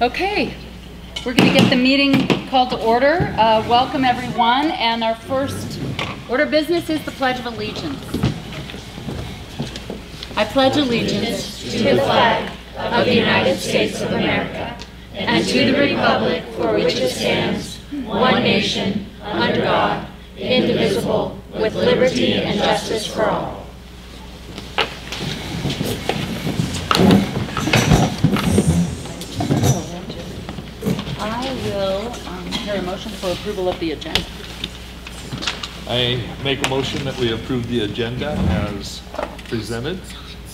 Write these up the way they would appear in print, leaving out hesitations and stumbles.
Okay, we're going to get the meeting called to order. Welcome everyone, and our first order of business is the Pledge of Allegiance. I pledge allegiance to the flag of the United States of America and to the republic for which it stands, one nation, under God, indivisible, with liberty and justice for all. I will hear a motion for approval of the agenda. I make a motion that we approve the agenda as presented.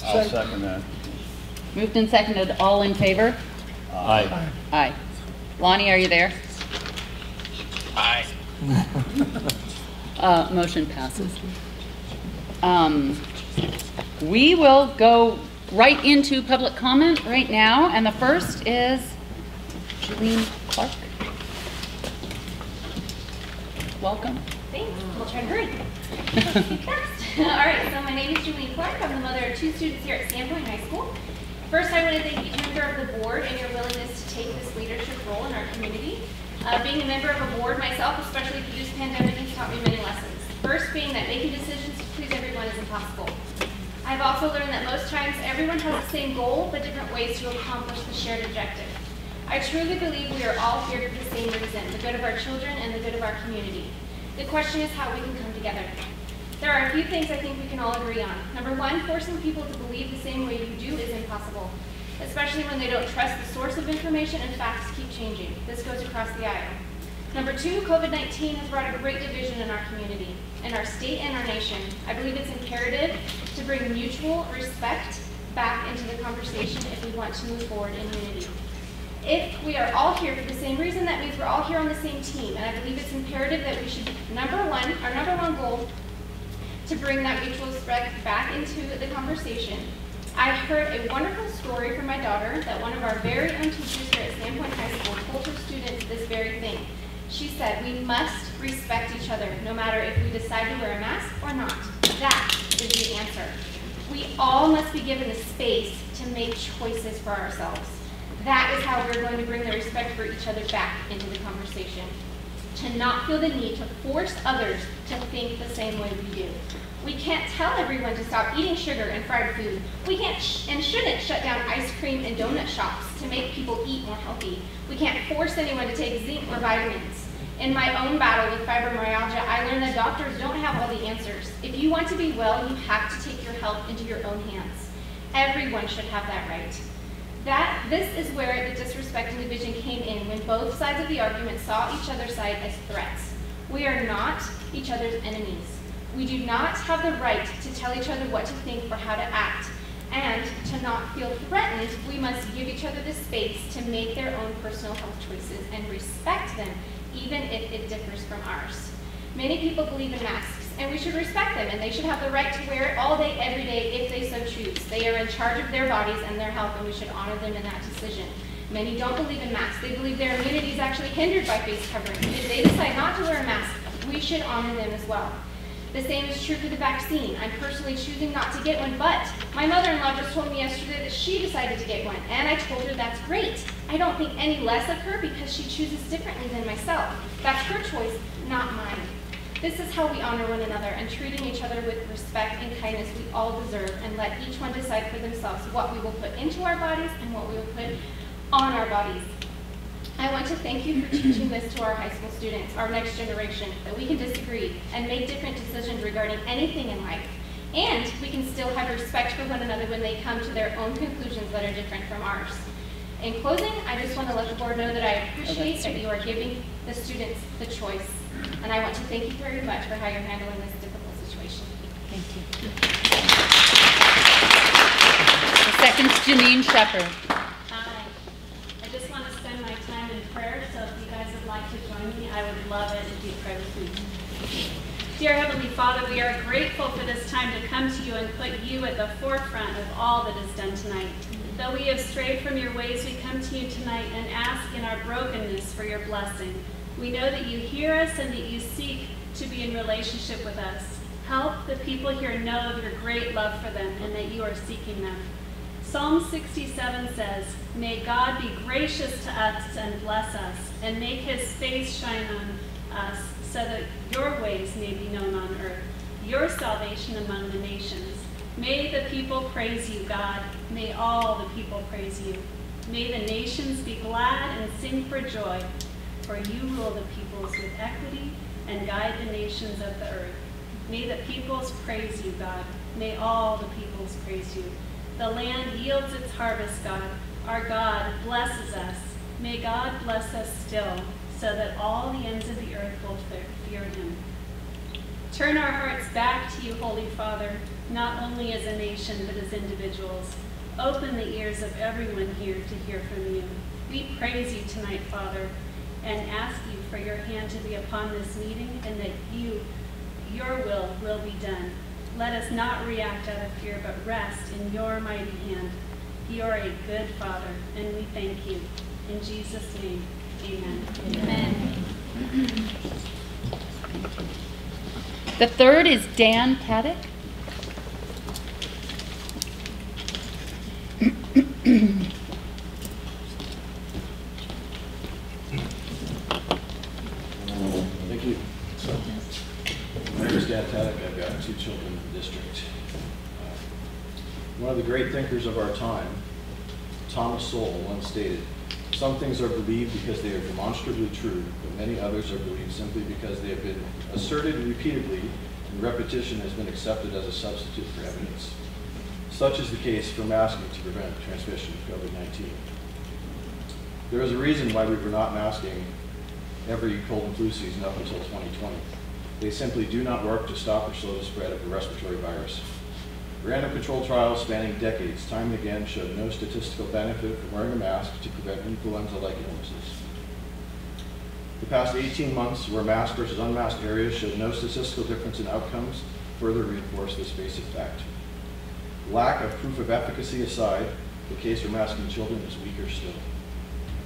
I'll second that. Moved and seconded. All in favor? Aye. Aye. Lonnie, are you there? Aye. Motion passes. We will go right into public comment right now, and the first is Julie Clark. Welcome. Thanks. We'll try to hurry. All right, so my name is Julie Clark. I'm the mother of 2 students here at Sandpoint High School. First, I want to thank each member of the board and your willingness to take this leadership role in our community. Being a member of a board myself, especially through this pandemic, has taught me many lessons. First being that making decisions to please everyone is impossible. I've also learned that most times everyone has the same goal, but different ways to accomplish the shared objective. I truly believe we are all here for the same reason, the good of our children and the good of our community. The question is how we can come together. There are a few things I think we can all agree on. Number 1, forcing people to believe the same way you do is impossible, especially when they don't trust the source of information and facts keep changing. This goes across the aisle. Number 2, COVID-19 has brought a great division in our community, in our state and our nation. I believe it's imperative to bring mutual respect back into the conversation if we want to move forward in unity. If we are all here for the same reason, that means we're all here on the same team, and I believe it's imperative that we should, our number one goal, to bring that mutual respect back into the conversation. I heard a wonderful story from my daughter that one of our very own teachers here at Sandpoint High School told her students this very thing. She said, we must respect each other, no matter if we decide to wear a mask or not. That is the answer. We all must be given the space to make choices for ourselves. That is how we're going to bring the respect for each other back into the conversation. To not feel the need to force others to think the same way we do. We can't tell everyone to stop eating sugar and fried food. We can't and shouldn't shut down ice cream and donut shops to make people eat more healthy. We can't force anyone to take zinc or vitamins. In my own battle with fibromyalgia, I learned that doctors don't have all the answers. If you want to be well, you have to take your health into your own hands. Everyone should have that right. This is where the disrespect and division came in when both sides of the argument saw each other's side as threats. We are not each other's enemies. We do not have the right to tell each other what to think or how to act. And to not feel threatened, we must give each other the space to make their own personal health choices and respect them, even if it differs from ours. Many people believe in masks, and we should respect them, and they should have the right to wear it all day, every day, if they so choose. They are in charge of their bodies and their health, and we should honor them in that decision. Many don't believe in masks. They believe their immunity is actually hindered by face covering. If they decide not to wear a mask, we should honor them as well. The same is true for the vaccine. I'm personally choosing not to get one, but my mother-in-law just told me yesterday that she decided to get one, and I told her that's great. I don't think any less of her because she chooses differently than myself. That's her choice, not mine. This is how we honor one another and treating each other with respect and kindness we all deserve, and let each one decide for themselves what we will put into our bodies and what we will put on our bodies. I want to thank you for teaching this to our high school students, our next generation, that we can disagree and make different decisions regarding anything in life. And we can still have respect for one another when they come to their own conclusions that are different from ours. In closing, I just want to let the board know that I appreciate that you are giving the students the choice. And I want to thank you very much for how you're handling this difficult situation. Thank you. The second's Janine Shepard. Hi. I just want to spend my time in prayer, so if you guys would like to join me, I would love it if you pray with me. Dear Heavenly Father, we are grateful for this time to come to you and put you at the forefront of all that is done tonight. Though we have strayed from your ways, we come to you tonight and ask in our brokenness for your blessing. We know that you hear us and that you seek to be in relationship with us. Help the people here know of your great love for them and that you are seeking them. Psalm 67 says, "May God be gracious to us and bless us, and make his face shine on us, so that your ways may be known on earth, your salvation among the nations. May the people praise you, God. May all the people praise you. May the nations be glad and sing for joy, for you rule the peoples with equity and guide the nations of the earth. May the peoples praise you, God. May all the peoples praise you. The land yields its harvest, God. Our God blesses us. May God bless us still, so that all the ends of the earth will fear him." Turn our hearts back to you, Holy Father, not only as a nation, but as individuals. Open the ears of everyone here to hear from you. We praise you tonight, Father, and ask you for your hand to be upon this meeting, and that your will be done. Let us not react out of fear, but rest in your mighty hand. You are a good Father, and we thank you. In Jesus' name, amen. Amen. The third is Dan Paddock. Thank you. My name is Dan Paddock. I've got 2 children in the district. One of the great thinkers of our time, Thomas Sowell, once stated, "Some things are believed because they are demonstrably true, but many others are believed simply because they have been asserted repeatedly and repetition has been accepted as a substitute for evidence." Such is the case for masking to prevent transmission of COVID-19. There is a reason why we were not masking every cold and flu season up until 2020. They simply do not work to stop or slow the spread of the respiratory virus. Random control trials spanning decades, time and again, showed no statistical benefit from wearing a mask to prevent influenza-like illnesses. The past 18 months, where masked versus unmasked areas showed no statistical difference in outcomes, further reinforce this basic fact. Lack of proof of efficacy aside, the case for masking children is weaker still.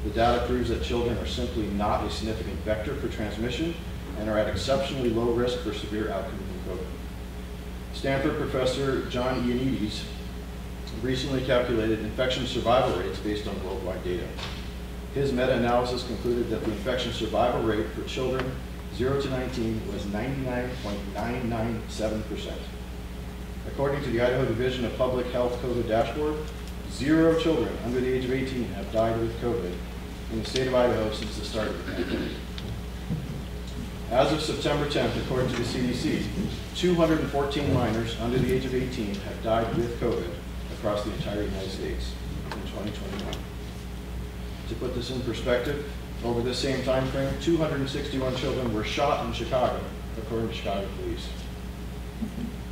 The data proves that children are simply not a significant vector for transmission and are at exceptionally low risk for severe outcomes from COVID. Stanford professor John Ioannidis recently calculated infection survival rates based on worldwide data. His meta-analysis concluded that the infection survival rate for children 0 to 19 was 99.997%. According to the Idaho Division of Public Health COVID dashboard, 0 children under the age of 18 have died with COVID in the state of Idaho since the start of the pandemic. As of September 10th, according to the CDC, 214 minors under the age of 18 have died with COVID across the entire United States in 2021. To put this in perspective, over this same time frame, 261 children were shot in Chicago, according to Chicago police.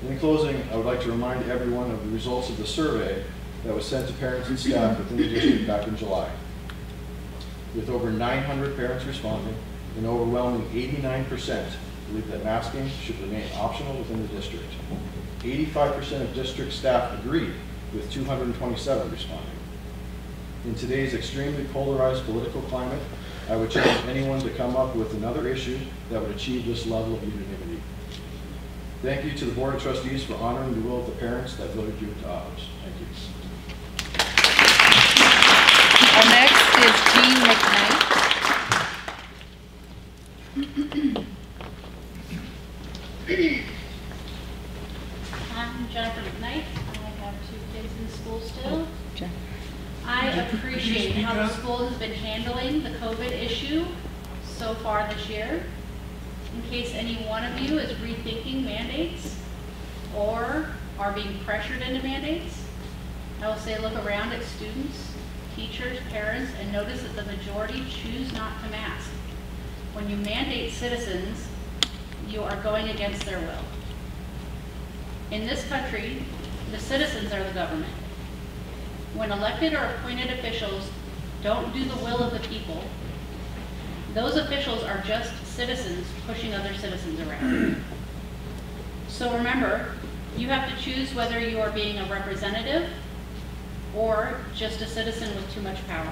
In closing, I would like to remind everyone of the results of the survey that was sent to parents and staff within the district back in July. With over 900 parents responding, an overwhelming 89% believe that masking should remain optional within the district. 85% of district staff agreed, with 227 responding. In today's extremely polarized political climate, I would challenge anyone to come up with another issue that would achieve this level of unanimity. Thank you to the Board of Trustees for honoring the will of the parents that voted you into office. Thank you. Our next is Jean McKnight. I'm Jennifer McKnight. I have 2 kids in school still. I appreciate how the school has been handling the COVID issue so far this year. In case any one of you is rethinking mandates or are being pressured into mandates, I will say look around at students, teachers, parents, and notice that the majority choose not to mask. When you mandate citizens, you are going against their will. In this country, the citizens are the government. When elected or appointed officials don't do the will of the people, those officials are just citizens pushing other citizens around. So remember, you have to choose whether you are being a representative or just a citizen with too much power.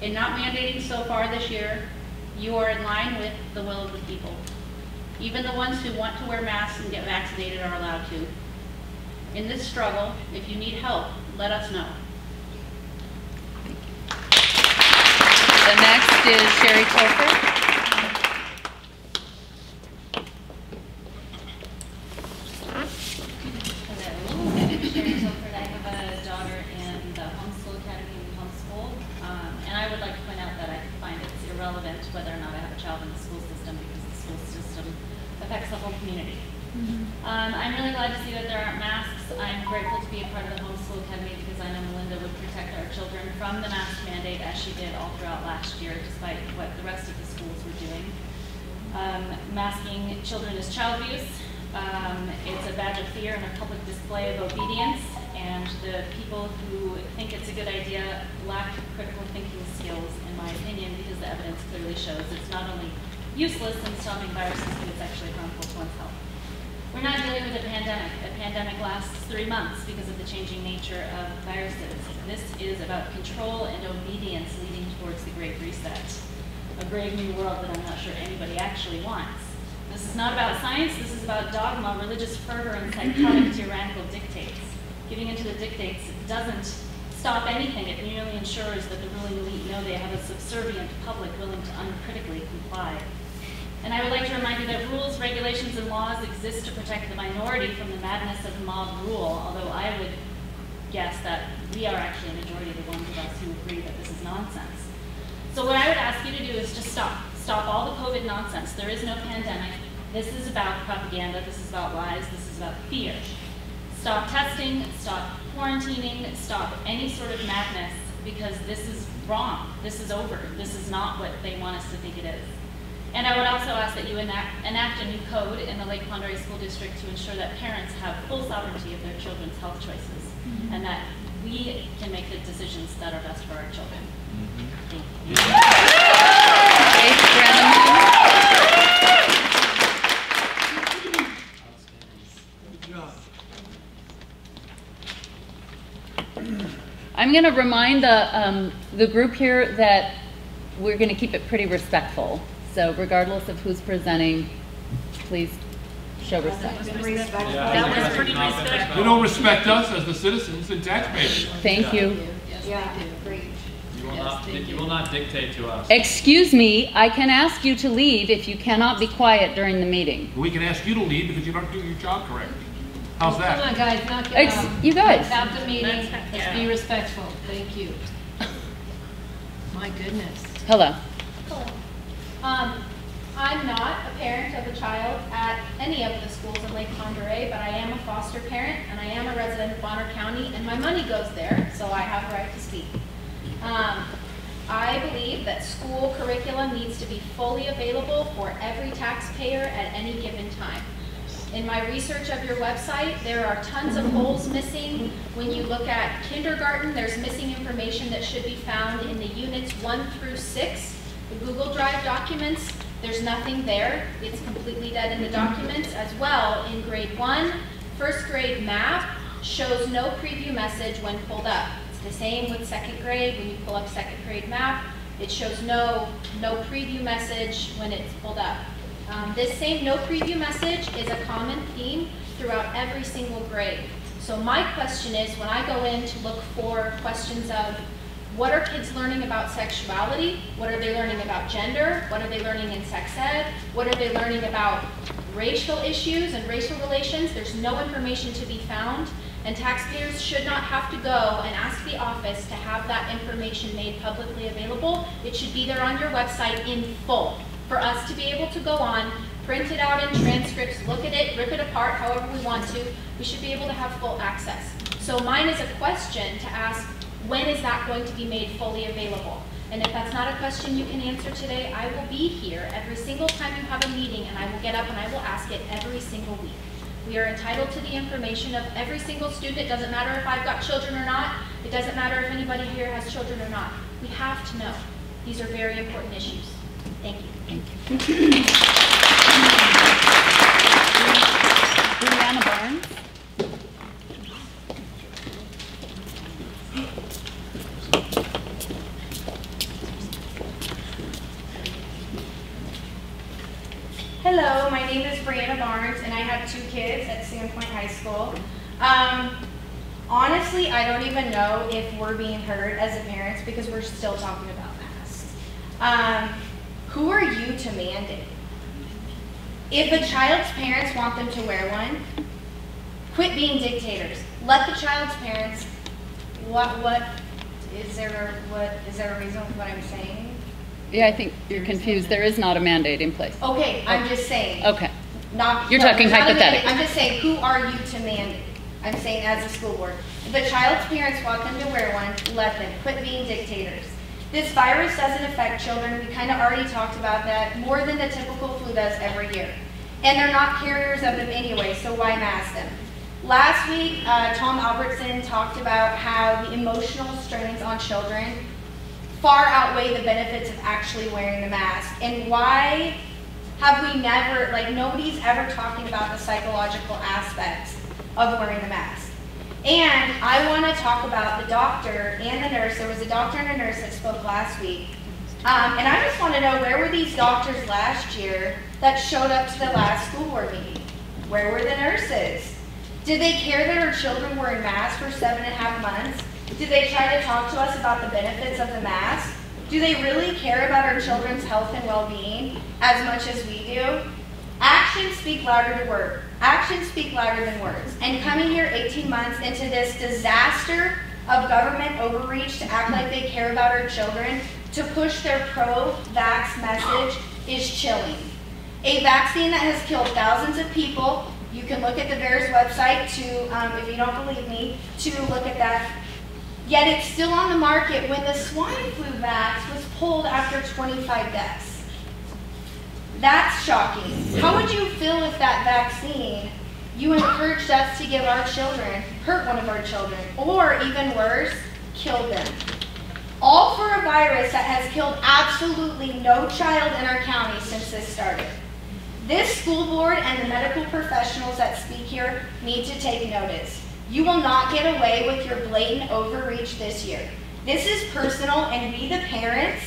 In not mandating so far this year, you are in line with the will of the people. Even the ones who want to wear masks and get vaccinated are allowed to. in this struggle. If you need help, let us know. The next is Sherry Colfer. Whether or not I have a child in the school system, because the school system affects the whole community. I'm really glad to see that there aren't masks. I'm grateful to be a part of the Homeschool Academy because I know Melinda would protect our children from the mask mandate as she did all throughout last year, despite what the rest of the schools were doing. Masking children is child abuse. It's a badge of fear and a public display of obedience, and the people who think it's a good idea lack critical thinking skills, in my opinion, because the evidence clearly shows it's not only useless in stopping viruses, but it's actually harmful to one's health. We're not dealing with a pandemic. A pandemic lasts 3 months because of the changing nature of viruses. This is about control and obedience leading towards the Great Reset, a brave new world that I'm not sure anybody actually wants. This is not about science, this is about dogma, religious fervor, and psychotic tyrannical dictates. Giving into the dictates doesn't stop anything, it merely ensures that the ruling elite know they have a subservient public willing to uncritically comply. And I would like to remind you that rules, regulations, and laws exist to protect the minority from the madness of mob rule, although I would guess that we are actually a majority of the ones of us who agree that this is nonsense. So what I would ask you to do is just stop. Stop all the COVID nonsense. There is no pandemic. This is about propaganda. This is about lies. This is about fear. Stop testing. Stop quarantining. Stop any sort of madness, because this is wrong. This is over. This is not what they want us to think it is. And I would also ask that you enact a new code in the Lake Pend School District to ensure that parents have full sovereignty of their children's health choices, and that we can make the decisions that are best for our children. Thank you. I'm going to remind the group here that we're going to keep it pretty respectful. So regardless of who's presenting, please show respect. That was pretty respectful. You don't respect us as the citizens and taxpayers. Thank you. Yeah, great. You will not dictate to us. Excuse me, I can ask you to leave if you cannot be quiet during the meeting. We can ask you to leave because you're not doing your job correctly. How's that? Come on, guys, knock it off. You guys. Have the meeting. Let's be respectful. Thank you. My goodness. Hello. Hello. I'm not a parent of a child at any of the schools in Lake Pend, but I am a foster parent and I am a resident of Bonner County, and my money goes there, so I have the right to speak. I believe that school curriculum needs to be fully available for every taxpayer at any given time. In my research of your website, there are tons of holes missing. When you look at kindergarten, there's missing information that should be found in the units 1 through 6. The Google Drive documents, there's nothing there. It's completely dead in the documents. As well, in grade 1, first grade map shows no preview message when pulled up. It's the same with second grade. When you pull up second grade map, it shows no preview message when it's pulled up. This same no preview message is a common theme throughout every single grade. So my question is, when I go in to look for questions of what are kids learning about sexuality, what are they learning about gender, what are they learning in sex ed, what are they learning about racial issues and racial relations, there's no information to be found, and taxpayers should not have to go and ask the office to have that information made publicly available. It should be there on your website in full for us to be able to go on, print it out in transcripts, look at it, rip it apart however we want to. We should be able to have full access. So mine is a question to ask, when is that going to be made fully available? And if that's not a question you can answer today, I will be here every single time you have a meeting, and I will get up and I will ask it every single week. We are entitled to the information of every single student. It doesn't matter if I've got children or not. It doesn't matter if anybody here has children or not. We have to know. These are very important issues. Thank you. Thank you. Brianna Barnes. Hello, my name is Brianna Barnes, and I have 2 kids at Sandpoint High School. Honestly, I don't even know if we're being heard as parents because we're still talking about masks. Who are you to mandate? If a child's parents want them to wear one, quit being dictators. Let the child's parents, is there a reason for what I'm saying? Yeah, I think you're confused. There is not a mandate in place. Okay, I'm just saying. Okay. You're talking hypothetically. I'm just saying, who are you to mandate? I'm saying as a school board. If a child's parents want them to wear one, let them. Quit being dictators. This virus doesn't affect children. We kind of already talked about that more than the typical flu does every year. And they're not carriers of them anyway, so why mask them? Last week, Tom Albertson talked about how the emotional strains on children far outweigh the benefits of actually wearing the mask. And why have we never, like nobody's ever talking about the psychological aspects of wearing the mask. And I want to talk about the doctor and the nurse. There was a doctor and a nurse that spoke last week. And I just want to know, where were these doctors last year that showed up to the last school board meeting? Where were the nurses? Did they care that our children were in masks for 7.5 months? Did they try to talk to us about the benefits of the mask? Do they really care about our children's health and well-being as much as we do? Actions speak louder than words. Actions speak louder than words. And coming here 18 months into this disaster of government overreach to act like they care about our children, to push their pro-vax message is chilling. A vaccine that has killed thousands of people. You can look at the VAERS website to, if you don't believe me, to look at that. Yet it's still on the market when the swine flu vax was pulled after 25 deaths. That's shocking. How would you feel if that vaccine you encouraged us to give our children, hurt one of our children, or even worse, killed them? All for a virus that has killed absolutely no child in our county since this started. This school board and the medical professionals that speak here need to take notice. You will not get away with your blatant overreach this year. This is personal, and we, the parents,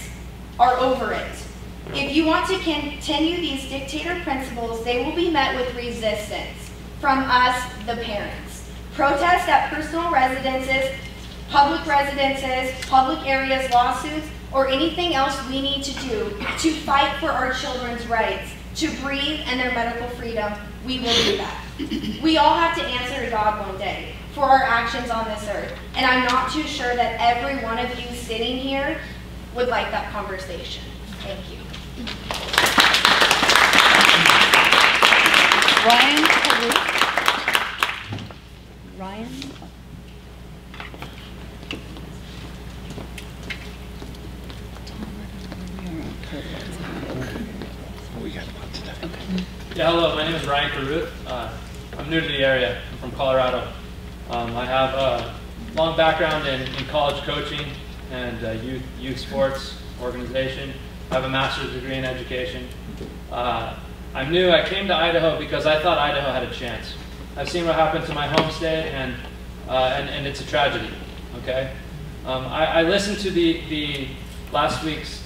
are over it. If you want to continue these dictator principles, they will be met with resistance from us, the parents. Protest at personal residences, public areas, lawsuits, or anything else we need to do to fight for our children's rights to breathe and their medical freedom. We will do that. We all have to answer to God one day for our actions on this earth. And I'm not too sure that every one of you sitting here would like that conversation. Thank you. Ryan Caruth. Ryan? We got a lot today. Okay. Yeah, hello, my name is Ryan Caruth. I'm new to the area. I'm from Colorado. I have a long background in college coaching and youth sports organization. I have a master's degree in education. I'm new. I came to Idaho because I thought Idaho had a chance. I've seen what happened to my home state, and it's a tragedy. Okay, I listened to the last week's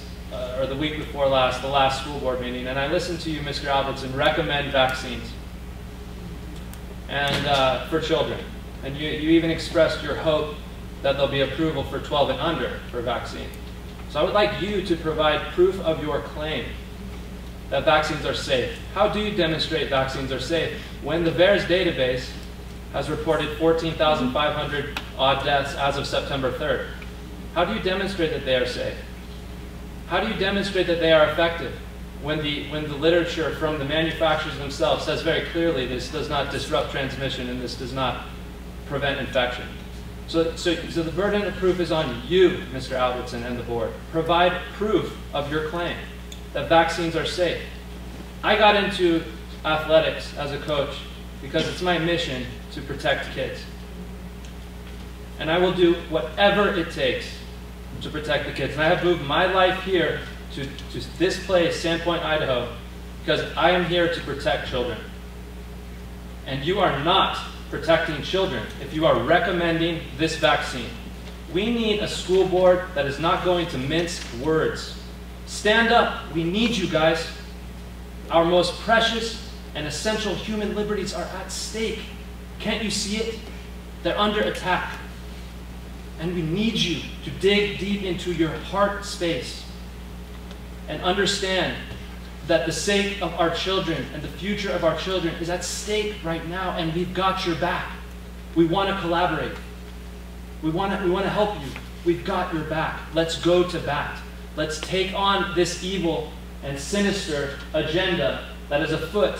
or the week before last, the last school board meeting, and I listened to you, Mr. Albertson, recommend vaccines and for children, and you even expressed your hope that there'll be approval for 12 and under for a vaccine. So I would like you to provide proof of your claim that vaccines are safe. How do you demonstrate vaccines are safe when the VAERS database has reported 14,500 odd deaths as of September 3rd? How do you demonstrate that they are safe? How do you demonstrate that they are effective when the literature from the manufacturers themselves says very clearly this does not disrupt transmission and this does not prevent infection? So the burden of proof is on you, Mr. Albertson, and the board. Provide proof of your claim that vaccines are safe. I got into athletics as a coach because it's my mission to protect kids. And I will do whatever it takes to protect the kids. And I have moved my life here to this place, Sandpoint, Idaho, because I am here to protect children. And you are not protecting children if you are recommending this vaccine. We need a school board that is not going to mince words. Stand up. We need you guys. Our most precious and essential human liberties are at stake. Can't you see it? They're under attack. And we need you to dig deep into your heart space and understand that the sake of our children and the future of our children is at stake right now, and we've got your back. We want to collaborate. We want to help you. We've got your back. Let's go to bat. Let's take on this evil and sinister agenda that is afoot,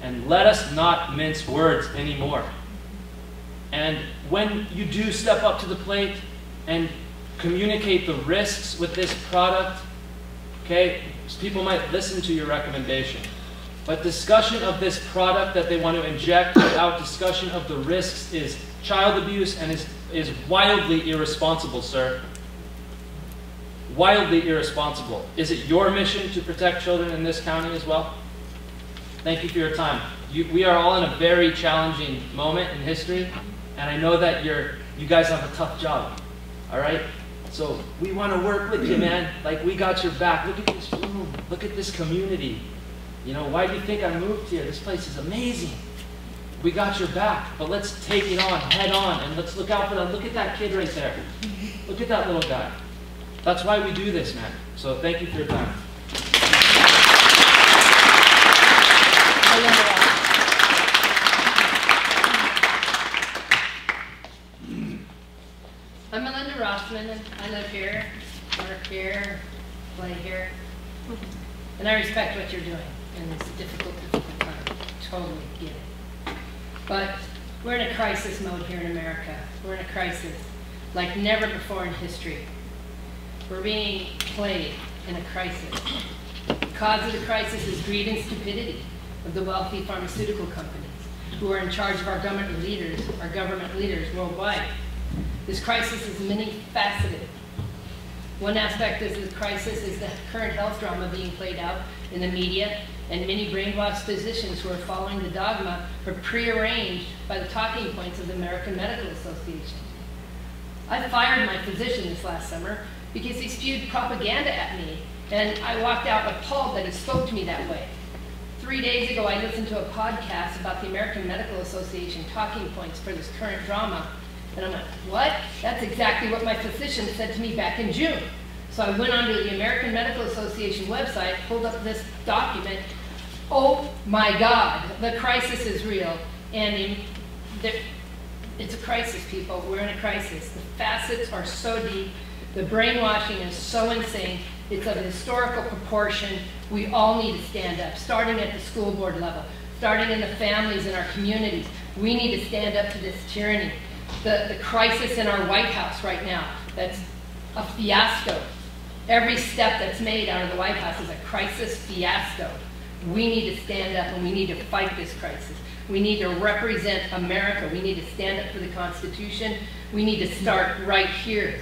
and let us not mince words anymore. And when you do step up to the plate and communicate the risks with this product, okay, people might listen to your recommendation. But discussion of this product that they want to inject without discussion of the risks is child abuse and is wildly irresponsible, sir. Wildly irresponsible. Is it your mission to protect children in this county as well? Thank you for your time. We are all in a very challenging moment in history, and I know that you guys have a tough job, all right? So we want to work with you, man. Like, we got your back. Look at this room. Look at this community. You know, why do you think I moved here? This place is amazing. We got your back, but let's take it on, head on, and let's look out for them. Look at that kid right there. Look at that little guy. That's why we do this, man. So thank you for your time. I'm Melinda Rossman, and I live here, work here, play here, and I respect what you're doing, and it's a difficult time. Totally get it. But we're in a crisis mode here in America. We're in a crisis like never before in history. We're being played in a crisis. The cause of the crisis is greed and stupidity of the wealthy pharmaceutical companies who are in charge of our government leaders worldwide. This crisis is many-faceted. One aspect of the crisis is the current health drama being played out in the media, and many brainwashed physicians who are following the dogma are prearranged by the talking points of the American Medical Association. I fired my physician this last summer because he spewed propaganda at me, and I walked out appalled that he spoke to me that way. 3 days ago, I listened to a podcast about the American Medical Association talking points for this current drama. And I'm like, what? That's exactly what my physician said to me back in June. So I went onto the American Medical Association website, pulled up this document. Oh my God, the crisis is real. And it's a crisis, people. We're in a crisis. The facets are so deep. The brainwashing is so insane. It's of historical proportion. We all need to stand up, starting at the school board level, starting in the families in our communities. We need to stand up to this tyranny. The crisis in our White House right now, that's a fiasco. Every step that's made out of the White House is a crisis fiasco. We need to stand up and we need to fight this crisis. We need to represent America. We need to stand up for the Constitution. We need to start right here.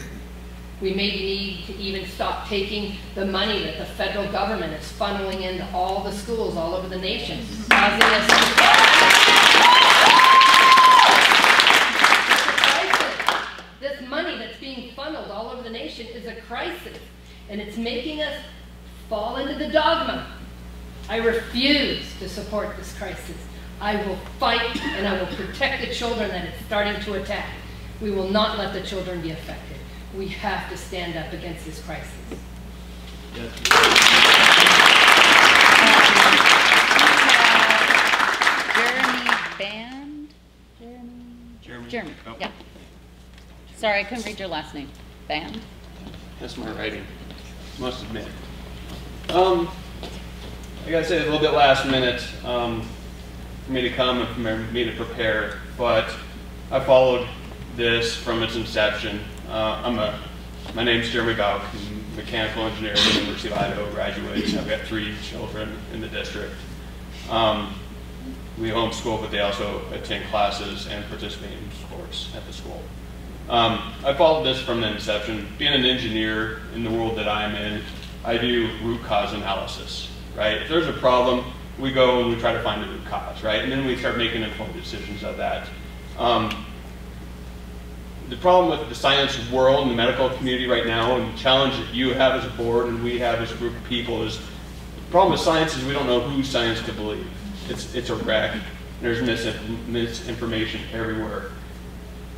We maybe need to even stop taking the money that the federal government is funneling into all the schools all over the nation, causing us This money that's being funneled all over the nation is a crisis, and it's making us fall into the dogma. I refuse to support this crisis. I will fight and I will protect the children that it's starting to attack. We will not let the children be affected. We have to stand up against this crisis. Jeremy. Oh. Yeah. Sorry, I couldn't read your last name. Band? That's my writing. Must admit. I gotta say, it's a little bit last minute for me to come and for me to prepare, but I followed this from its inception. My name's Jeremy Bauk. I'm a mechanical engineer at the University of Idaho graduate. I've got 3 children in the district. We homeschool, but they also attend classes and participate in sports at the school. I followed this from the inception. Being an engineer in the world that I'm in, I do root cause analysis, right? If there's a problem, we go and we try to find the root cause, right? And then we start making informed decisions of that. The problem with the science world and the medical community right now, and the challenge that you have as a board and we have as a group of people, is the problem with science is we don't know whose science to believe. It's a wreck. There's misinformation everywhere.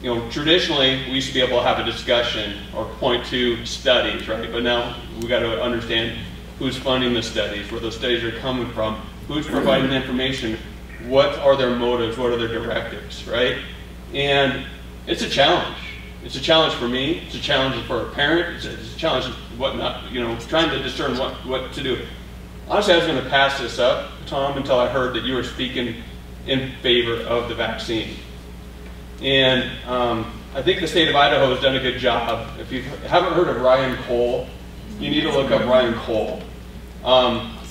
you know, traditionally we used to be able to have a discussion or point to studies, right? But now we got to understand who's funding the studies, where those studies are coming from, who's providing the information, what are their motives, what are their directives, right? And it's a challenge. It's a challenge for me. It's a challenge for a parent. It's a challenge of whatnot, you know, trying to discern what to do. Honestly, I was going to pass this up, Tom, until I heard that you were speaking in favor of the vaccine. And I think the state of Idaho has done a good job. If you haven't heard of Ryan Cole, you need to look up Ryan Cole.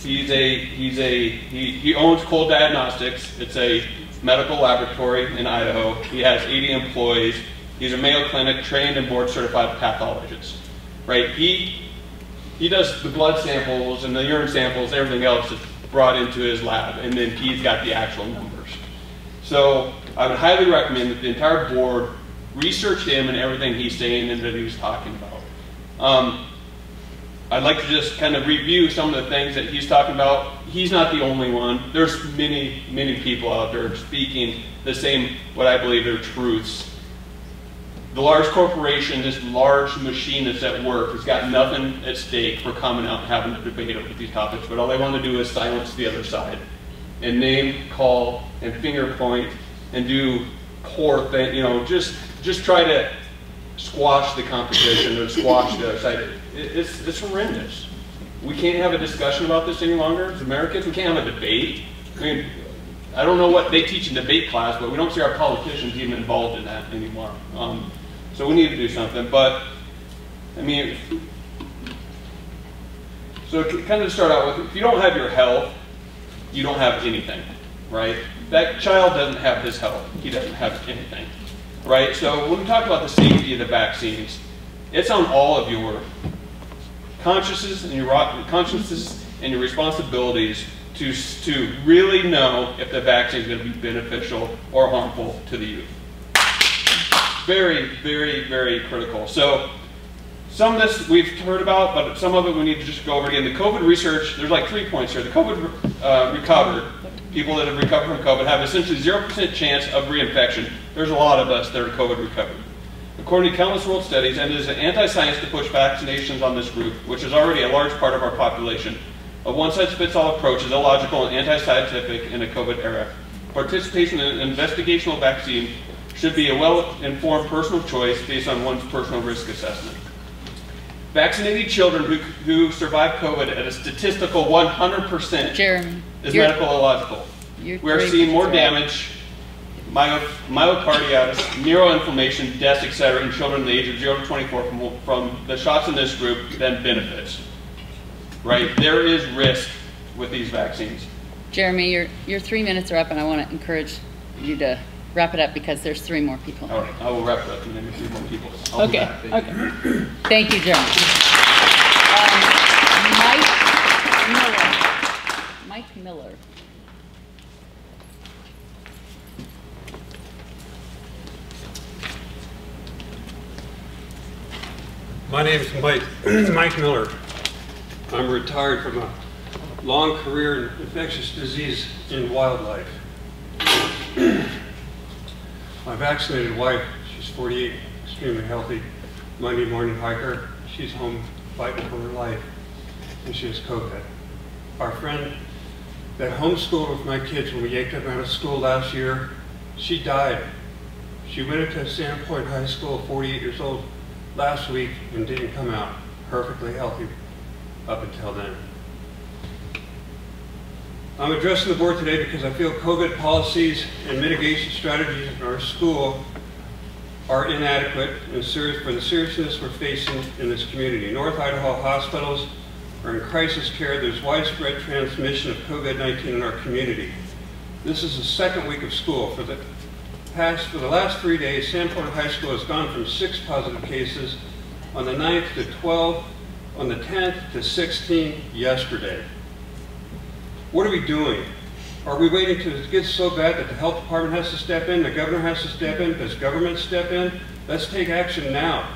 He owns Cole Diagnostics. It's a medical laboratory in Idaho. He has 80 employees. He's a Mayo Clinic trained and board certified pathologist, right? He does the blood samples and the urine samples, everything else is brought into his lab, and then he's got the actual numbers. So I would highly recommend that the entire board research him and everything he's saying and that he was talking about. I'd like to just kind of review some of the things that he's talking about. He's not the only one. There's many, many people out there speaking the same, what I believe are truths. The large corporation, this large machine that's at work, has got nothing at stake for coming out and having a debate over these topics, but all they want to do is silence the other side and name, call, and finger point and do poor things, you know, just try to squash the competition or squash the other side. It's horrendous. We can't have a discussion about this any longer as Americans. We can't have a debate. I mean, I don't know what they teach in debate class, but we don't see our politicians even involved in that anymore. So we need to do something. But, I mean, so kind of to start out with, if you don't have your health, you don't have anything, right? That child doesn't have his health. He doesn't have anything, right? So when we talk about the safety of the vaccines, it's on all of your consciences and your responsibilities to really know if the vaccine is going to be beneficial or harmful to the youth. Very, very, very critical. So some of this we've heard about, but some of it we need to just go over again. The COVID research, there's like 3 points here. The COVID recovered, people that have recovered from COVID have essentially 0% chance of reinfection. There's a lot of us that are COVID recovered. According to countless world studies, and it is anti-science to push vaccinations on this group, which is already a large part of our population, a one-size-fits-all approach is illogical and anti-scientific in a COVID era. Participation in an investigational vaccine should be a well-informed personal choice based on one's personal risk assessment. Vaccinating children who survive COVID at a statistical 100% is medical illogical. We are seeing more damage, myocarditis, neuroinflammation, deaths, etc. in children in the age of 0 to 24 from the shots in this group than benefits. Right? There is risk with these vaccines. Jeremy, your 3 minutes are up, and I want to encourage you to wrap it up because there's 3 more people. All right, I will wrap it up and then 3 more people. Okay. Thank you, Jeremy. Mike Miller. My name is Mike Miller. I'm retired from a long career in infectious disease in wildlife. My vaccinated wife, she's 48, extremely healthy, Monday morning hiker. She's home fighting for her life, and she has COVID. Our friend that homeschooled with my kids when we yanked them out of school last year, she died. She went into Sandpoint High School, 48 years old, last week and didn't come out perfectly healthy up until then. I'm addressing the board today because I feel COVID policies and mitigation strategies in our school are inadequate and for the seriousness we're facing in this community. North Idaho hospitals are in crisis care. There's widespread transmission of COVID-19 in our community. This is the second week of school. For the last 3 days, Sandpoint High School has gone from 6 positive cases on the 9th to 12, on the 10th to 16 yesterday. What are we doing? Are we waiting till it gets so bad that the health department has to step in, the governor has to step in, does government step in? Let's take action now.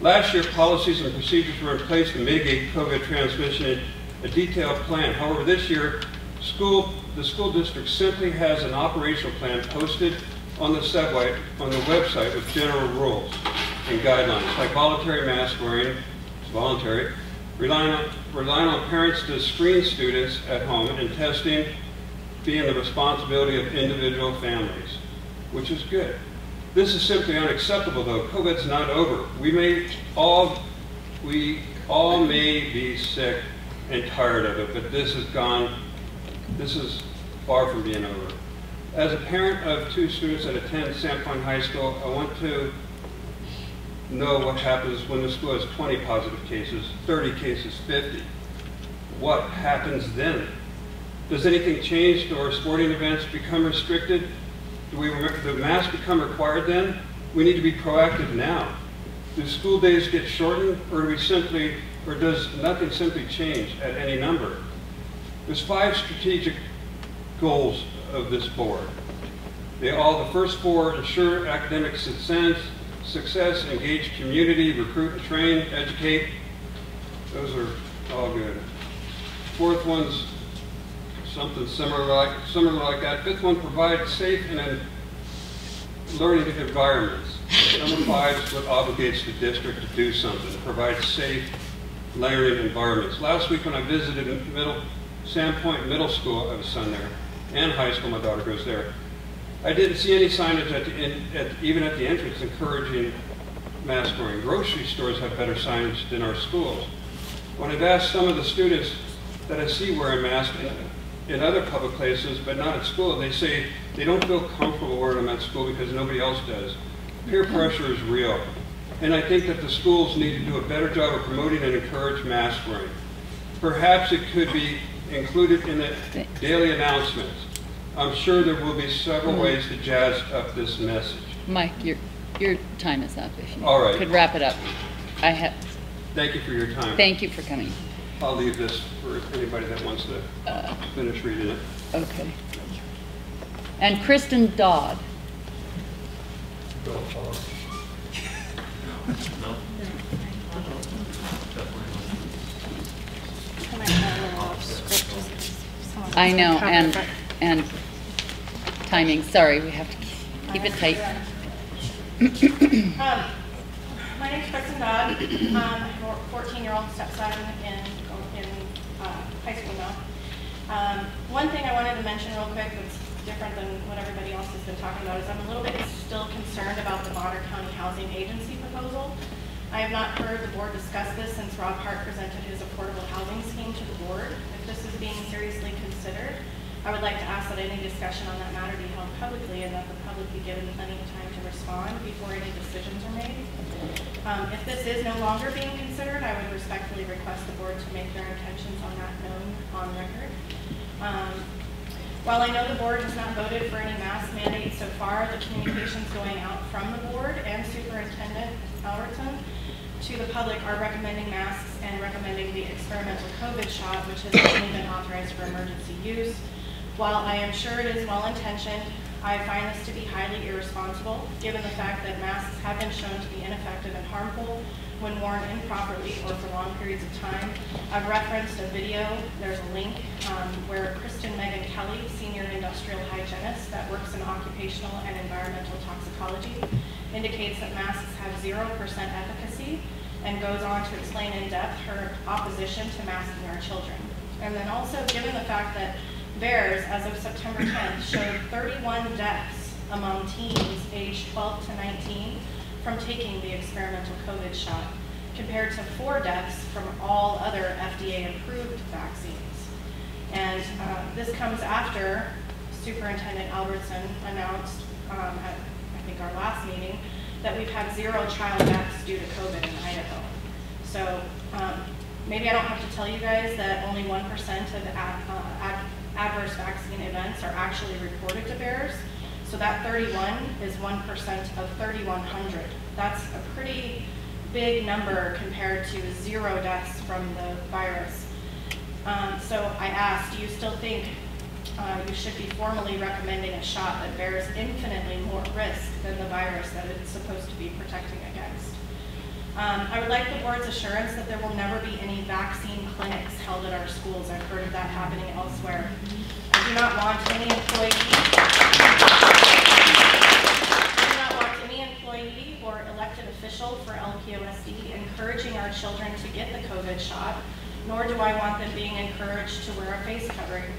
Last year, policies and procedures were in place to mitigate COVID transmission in a detailed plan. However, this year, the school district simply has an operational plan posted on the website with general rules and guidelines, like voluntary mask wearing, it's voluntary, relying on parents to screen students at home, and testing being the responsibility of individual families, which is good. This is simply unacceptable, though. COVID's not over. We all may be sick and tired of it, but this is far from being over. As a parent of 2 students that attend Sandpoint High School, I want to know what happens when the school has 20 positive cases, 30 cases, 50. What happens then? Does anything change? Do our sporting events become restricted? Do masks become required then? We need to be proactive now. Do school days get shortened, or does nothing simply change at any number? There's 5 strategic goals of this board. The first 4 ensure academic success, engage community, recruit and train, educate. Those are all good. 4th one's something similar like that. 5th one, provide safe and learning environments. Number 5 is what obligates the district to do something, to provide safe learning environments. Last week when I visited Sandpoint Middle School, I have a son there, and high school, my daughter goes there, I didn't see any signage even at the entrance encouraging mask wearing. Grocery stores have better signage than our schools. When I've asked some of the students that I see wearing masks in other public places, but not at school, they say they don't feel comfortable wearing them at school because nobody else does. Peer pressure is real. And I think that the schools need to do a better job of promoting and encourage mask wearing. Perhaps it could be included in the daily announcements. I'm sure there will be several ways to jazz up this message. Mike, your time is up. If you All right. could wrap it up. Thank you for your time. Thank you for coming. I'll leave this for anybody that wants to finish reading it. Okay. And Kristen Dodd. I know, and timing. Sorry, we have to keep it tight. My name's Kristen Dodd. I'm a 14-year-old stepson in high school now. One thing I wanted to mention real quick that's different than what everybody else has been talking about is I'm a little bit still concerned about the Bonner County Housing Agency proposal. I have not heard the board discuss this since Rob Hart presented his affordable housing scheme to the board. If this is being seriously considered, I would like to ask that any discussion on that matter be held publicly and that the public be given plenty of time to respond before any decisions are made. If this is no longer being considered, I would respectfully request the board to make their intentions on that known on record. While I know the board has not voted for any mask mandates so far, the communications going out from the board and Superintendent Albertson to the public are recommending masks and recommending the experimental COVID shot, which has only been authorized for emergency use. While I am sure it is well-intentioned, I find this to be highly irresponsible, given the fact that masks have been shown to be ineffective and harmful when worn improperly or for long periods of time. I've referenced a video, there's a link, where Kristen Megan Kelly, senior industrial hygienist that works in occupational and environmental toxicology, indicates that masks have 0% efficacy and goes on to explain in depth her opposition to masking our children. And then also, given the fact that VAERS, as of September 10th, showed 31 deaths among teens aged 12 to 19 from taking the experimental COVID shot, compared to 4 deaths from all other FDA-approved vaccines. And this comes after Superintendent Albertson announced at, I think, our last meeting, that we've had 0 child deaths due to COVID in Idaho. So maybe I don't have to tell you guys that only 1% of adverse vaccine events are actually reported to VAERS. So that 31 is 1% of 3,100. That's a pretty big number compared to 0 deaths from the virus. So I asked, do you still think you should be formally recommending a shot that bears infinitely more risk than the virus that it's supposed to be protecting against? I would like the board's assurance that there will never be any vaccine clinics held at our schools. I've heard of that happening elsewhere. I do not want any employee official for LPOSD encouraging our children to get the COVID shot, nor do I want them being encouraged to wear a face covering.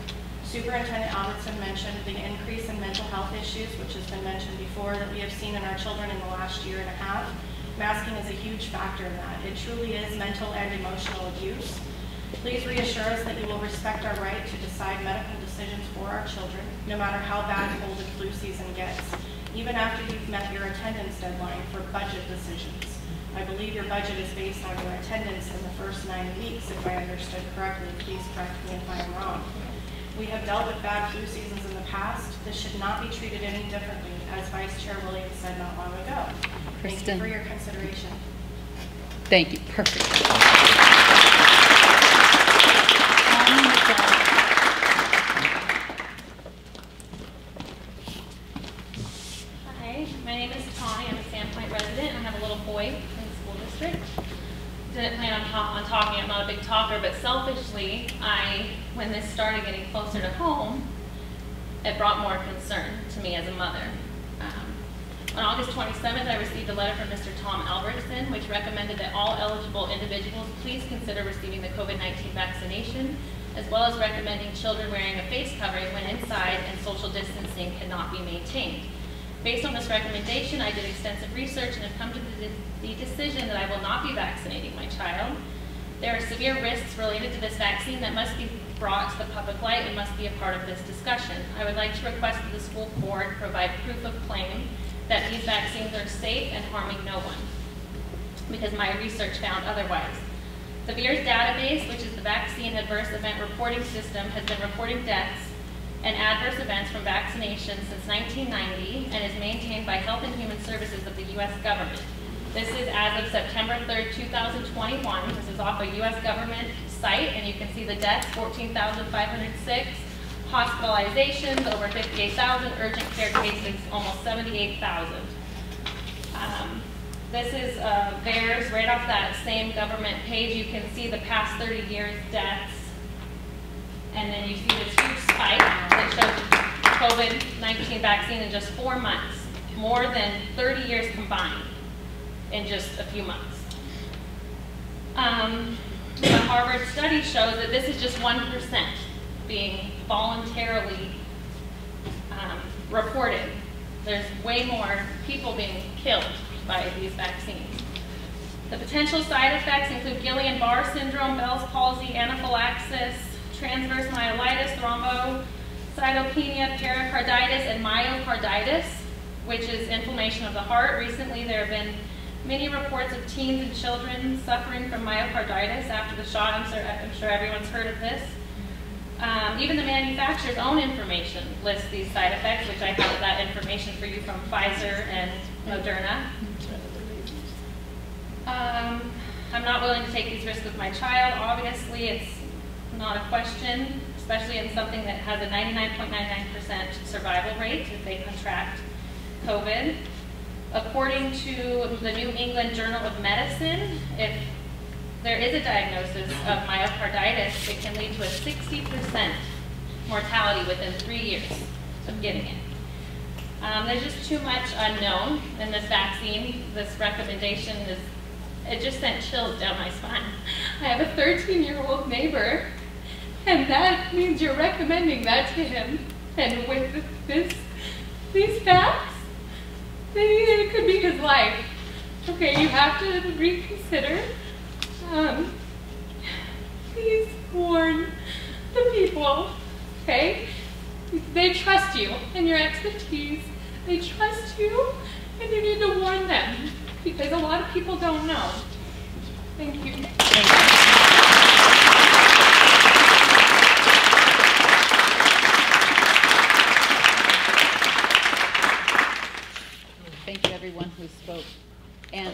Superintendent Albertson mentioned the increase in mental health issues, which has been mentioned before, that we have seen in our children in the last year and a half. Masking is a huge factor in that. It truly is mental and emotional abuse. Please reassure us that you will respect our right to decide medical decisions for our children, no matter how bad cold and flu season gets, even after you've met your attendance deadline for budget decisions. I believe your budget is based on your attendance in the first 9 weeks, if I understood correctly. Please correct me if I am wrong. We have dealt with bad flu seasons in the past. This should not be treated any differently, as Vice Chair Williams said not long ago. Thank you for your consideration. Thank you. Perfect. Hi, my name is Tawny. I'm a Sandpoint resident. I have a little boy in the school district. Didn't plan on talking. I'm not a big talker, but selfishly, when this started getting closer to home, it brought more concern to me as a mother. On August 27th, I received a letter from Mr. Tom Albertson, which recommended that all eligible individuals please consider receiving the COVID-19 vaccination, as well as recommending children wearing a face covering when inside and social distancing cannot be maintained. Based on this recommendation, I did extensive research and have come to the decision that I will not be vaccinating my child. There are severe risks related to this vaccine that must be brought to the public light and must be a part of this discussion. I would like to request that the school board provide proof of claim that these vaccines are safe and harming no one, because my research found otherwise. The VAERS database, which is the Vaccine Adverse Event Reporting System, has been reporting deaths and adverse events from vaccination since 1990 and is maintained by Health and Human Services of the U.S. government. This is as of September 3rd, 2021. This is off a U.S. government site, and you can see the deaths, 14,506, hospitalizations, over 58,000, urgent care cases, almost 78,000. This is VAERS, right off that same government page. You can see the past 30 years deaths, and then you see this huge spike that shows COVID-19 vaccine in just 4 months, more than 30 years combined in just a few months. The Harvard study shows that this is just 1% being voluntarily reported. There's way more people being killed by these vaccines. The potential side effects include Guillain-Barré syndrome, Bell's palsy, anaphylaxis, transverse myelitis, thrombocytopenia, pericarditis, and myocarditis, which is inflammation of the heart. Recently, there have been many reports of teens and children suffering from myocarditis after the shot. I'm sure everyone's heard of this. Even the manufacturer's own information lists these side effects, which I have that information for you from Pfizer and Moderna. I'm not willing to take these risks with my child. Obviously, it's not a question, especially in something that has a 99.99% survival rate if they contract COVID. According to the New England Journal of Medicine, if there is a diagnosis of myocarditis, it can lead to a 60% mortality within 3 years of getting it. There's just too much unknown in this vaccine. This recommendation it just sent chills down my spine. I have a 13-year-old neighbor, and that means you're recommending that to him. And with these facts, it could be his life. Okay, you have to reconsider. Please warn the people, okay? They trust you and your expertise. They trust you, and you need to warn them, because a lot of people don't know. Thank you. Thank you, everyone who spoke. And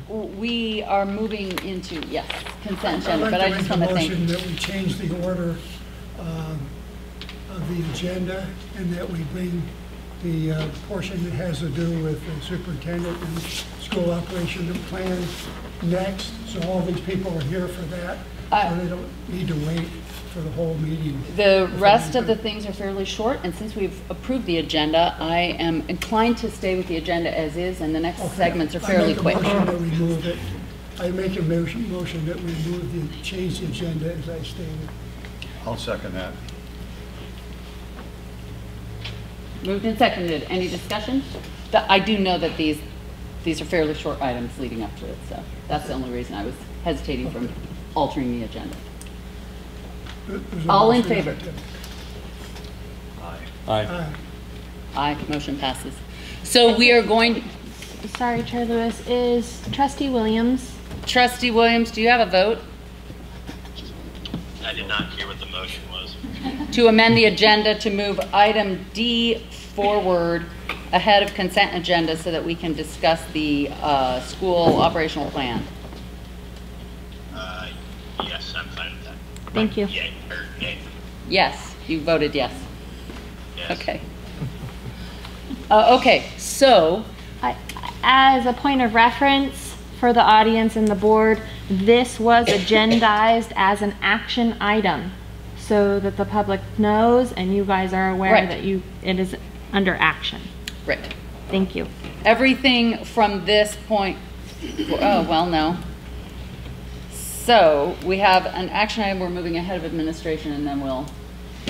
we are moving into, yes, consent agenda, but I just want to thank you. I'd like to make a motion that we change the order of the agenda, and that we bring the portion that has to do with the superintendent and school operation plan next. So all these people are here for that. so they don't need to wait for the whole meeting. The rest of the things are fairly short, and since we've approved the agenda, I am inclined to stay with the agenda as is, and the next segments are fairly quick. I make a motion that we move it. I make a motion that we change the agenda as I stated. I'll second that. Moved and seconded. Any discussion? I do know that these are fairly short items leading up to it, so that's the only reason I was hesitating from altering the agenda. All in favor? Aye. Aye. Aye. Motion passes. So we are going. Sorry, Chair Lewis, is Trustee Williams? Trustee Williams, do you have a vote? I did not hear what the motion was. To amend the agenda to move item D forward ahead of consent agenda so that we can discuss the school operational plan. Yes, I'm fine with that. Thank you. Yay, or yay. Yes, you voted yes. Yes. Okay. Okay, so. As a point of reference for the audience and the board, this was agendized as an action item so that the public knows and you guys are aware that it is under action. Right. Thank you. Everything from this point, oh, well, no. So we have an action item, we're moving ahead of administration, and then we'll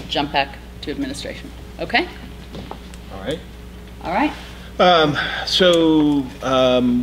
jump back to administration. Okay? All right. All right.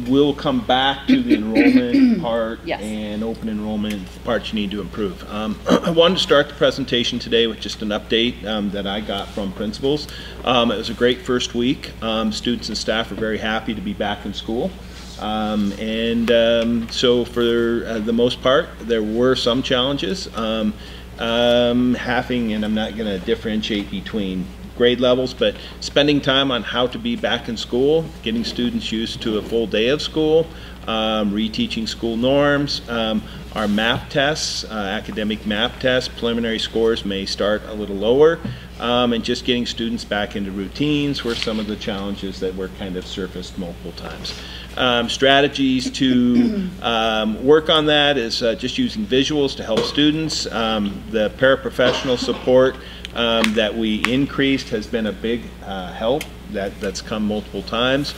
We'll come back to the enrollment part yes. and open enrollment parts you need to improve. I wanted to start the presentation today with just an update that I got from principals. It was a great first week. Students and staff are very happy to be back in school. So for the most part, there were some challenges. And I'm not going to differentiate between grade levels, but spending time on how to be back in school, getting students used to a full day of school, reteaching school norms, our MAP tests, academic MAP tests, preliminary scores may start a little lower, and just getting students back into routines were some of the challenges that were kind of surfaced multiple times. Strategies to work on that is just using visuals to help students. The paraprofessional support that we increased has been a big help. That's come multiple times.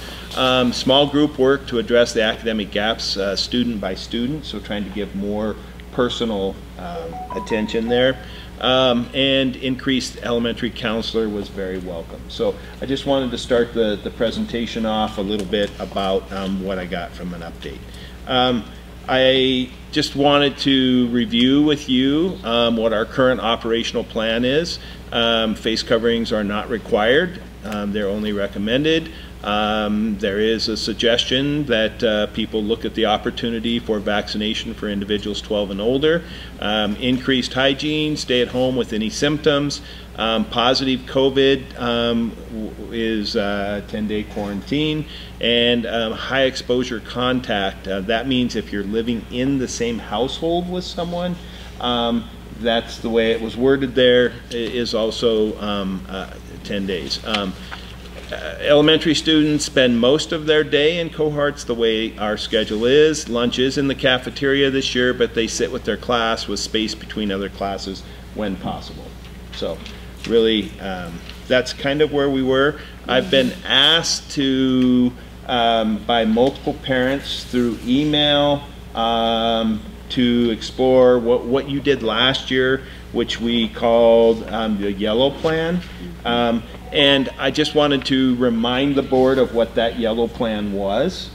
Small group work to address the academic gaps student by student, so trying to give more personal attention there. And increased elementary counselor was very welcome. So I just wanted to start the presentation off a little bit about what I got from an update. I just wanted to review with you what our current operational plan is. Face coverings are not required. They're only recommended. There is a suggestion that people look at the opportunity for vaccination for individuals 12 and older. Increased hygiene, stay at home with any symptoms. Positive COVID is 10-day quarantine, and high exposure contact. That means if you're living in the same household with someone, that's the way it was worded there, is also 10 days. Elementary students spend most of their day in cohorts the way our schedule is. Lunch is in the cafeteria this year, but they sit with their class with space between other classes when possible. So really, that's kind of where we were. I've been asked to, by multiple parents through email, to explore what you did last year, which we called the yellow plan. And I just wanted to remind the board of what that yellow plan was.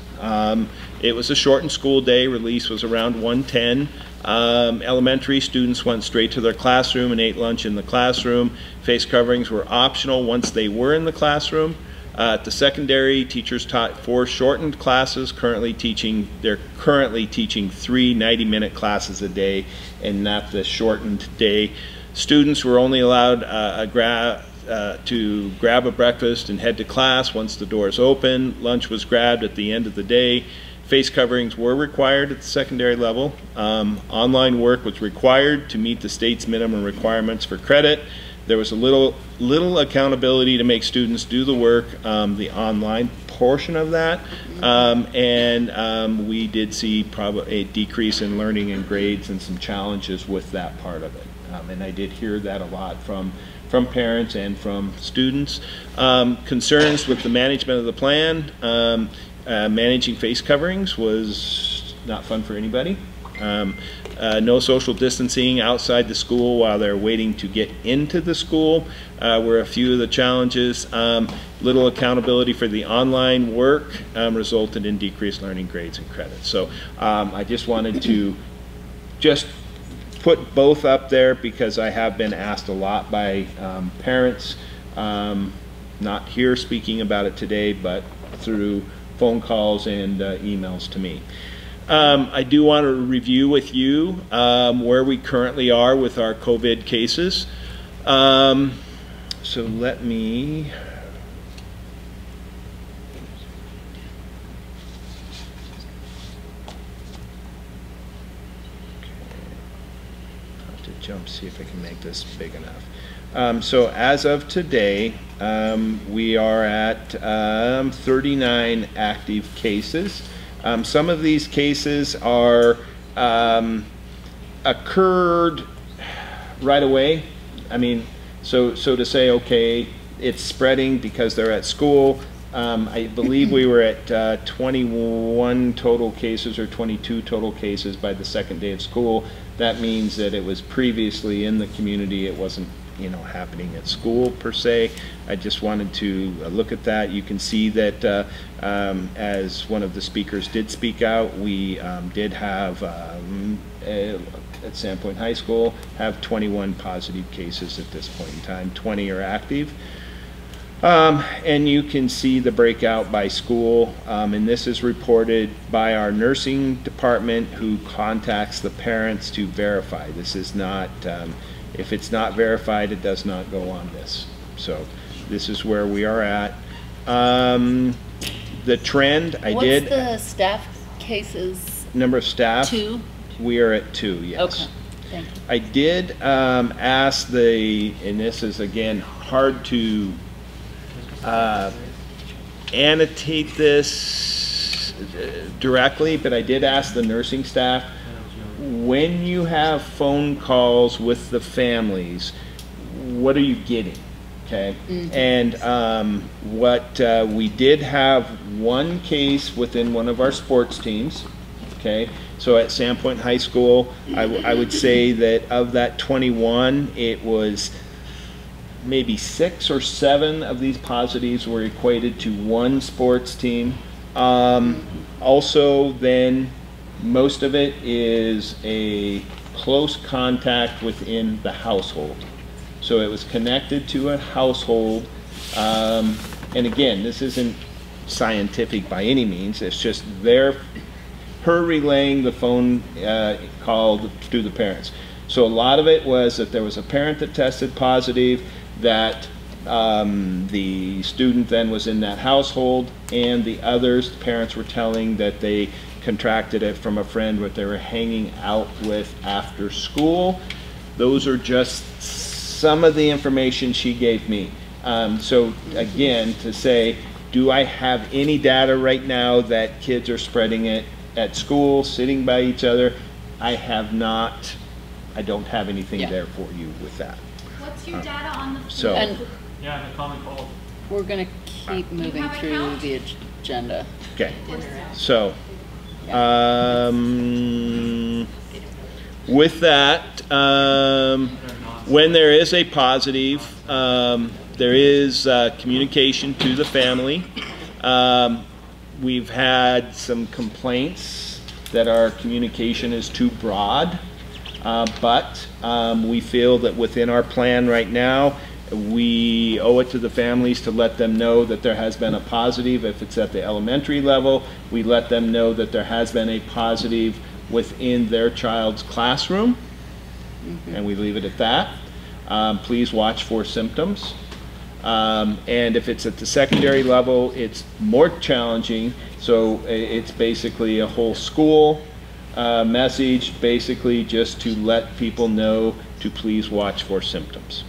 It was a shortened school day. Release was around 1:10. Elementary students went straight to their classroom and ate lunch in the classroom. Face coverings were optional once they were in the classroom. At the secondary, teachers taught 4 shortened classes. They're currently teaching 3 90-minute classes a day, and not the shortened day. Students were only allowed to grab a breakfast and head to class once the doors open. Lunch was grabbed at the end of the day. Face coverings were required at the secondary level. Online work was required to meet the state's minimum requirements for credit. There was a little accountability to make students do the work, the online portion of that, and we did see probably a decrease in learning and grades and some challenges with that part of it. And I did hear that a lot from parents and from students. Concerns with the management of the plan. Managing face coverings was not fun for anybody. No social distancing outside the school while they're waiting to get into the school were a few of the challenges. Little accountability for the online work resulted in decreased learning grades and credits. So I just wanted to just put both up there because I have been asked a lot by parents, not here speaking about it today, but through phone calls and emails to me. I do want to review with you where we currently are with our COVID cases. So let me... jump, see if I can make this big enough. So as of today, we are at 39 active cases. Some of these cases are occurred right away. I mean, so to say, okay, it's spreading because they're at school. I believe we were at 21 total cases or 22 total cases by the second day of school. That means that it was previously in the community. It wasn't, you know, happening at school per se. I just wanted to look at that. You can see that as one of the speakers did speak out, we did have at Sandpoint High School have 21 positive cases at this point in time. 20 are active. And you can see the breakout by school, and this is reported by our nursing department who contacts the parents to verify. This is not, if it's not verified, it does not go on this. So this is where we are at. The trend, What's the staff cases? Number of staff? 2? We are at 2, yes. Okay, thank you. I did ask and this is again hard to annotate this directly, but I did ask the nursing staff, when you have phone calls with the families, what are you getting? Okay, and what we did have one case within one of our sports teams. Okay, so at Sandpoint High School, I would say that of that 21, it was maybe 6 or 7 of these positives were equated to one sports team. Also, then most of it is a close contact within the household. So it was connected to a household. And again, this isn't scientific by any means. It's just her relaying the phone call to the parents. So a lot of it was that there was a parent that tested positive, that the student then was in that household, and the others, the parents were telling that they contracted it from a friend that they were hanging out with after school. Those are just some of the information she gave me. So again, to say, do I have any data right now that kids are spreading it at school, sitting by each other? I have not. I don't have anything there for you with that. What's your data on the So, yeah, the common cold. We're going to keep moving through the agenda. Okay, so with that, when there is a positive, there is communication to the family. We've had some complaints that our communication is too broad, but we feel that within our plan right now, we owe it to the families to let them know that there has been a positive. If it's at the elementary level, we let them know that there has been a positive within their child's classroom, and we leave it at that. Please watch for symptoms. And if it's at the secondary level, it's more challenging. So it's basically a whole school message, basically just to let people know to please watch for symptoms.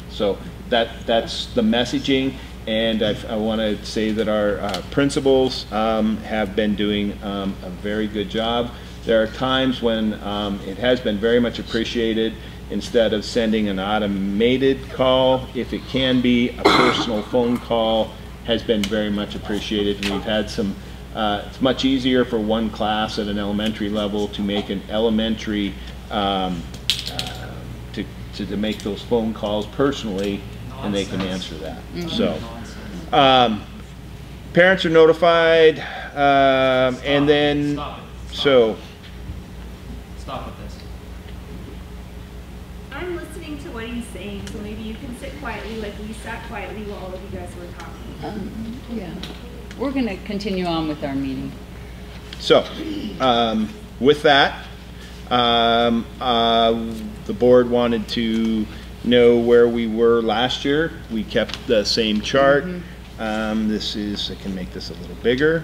So that's the messaging, and I want to say that our principals have been doing a very good job. There are times when it has been very much appreciated. Instead of sending an automated call, if it can be, a personal phone call has been very much appreciated. And we've had some, it's much easier for one class at an elementary level to make an elementary, to make those phone calls personally, and they can answer that. So, parents are notified, and then, so. Stop with this. I'm listening to what he's saying, so maybe you can sit quietly like we sat quietly while all of you guys were talking. Yeah. We're going to continue on with our meeting. So, with that, the board wanted to know where we were last year. We kept the same chart. This is, I can make this a little bigger.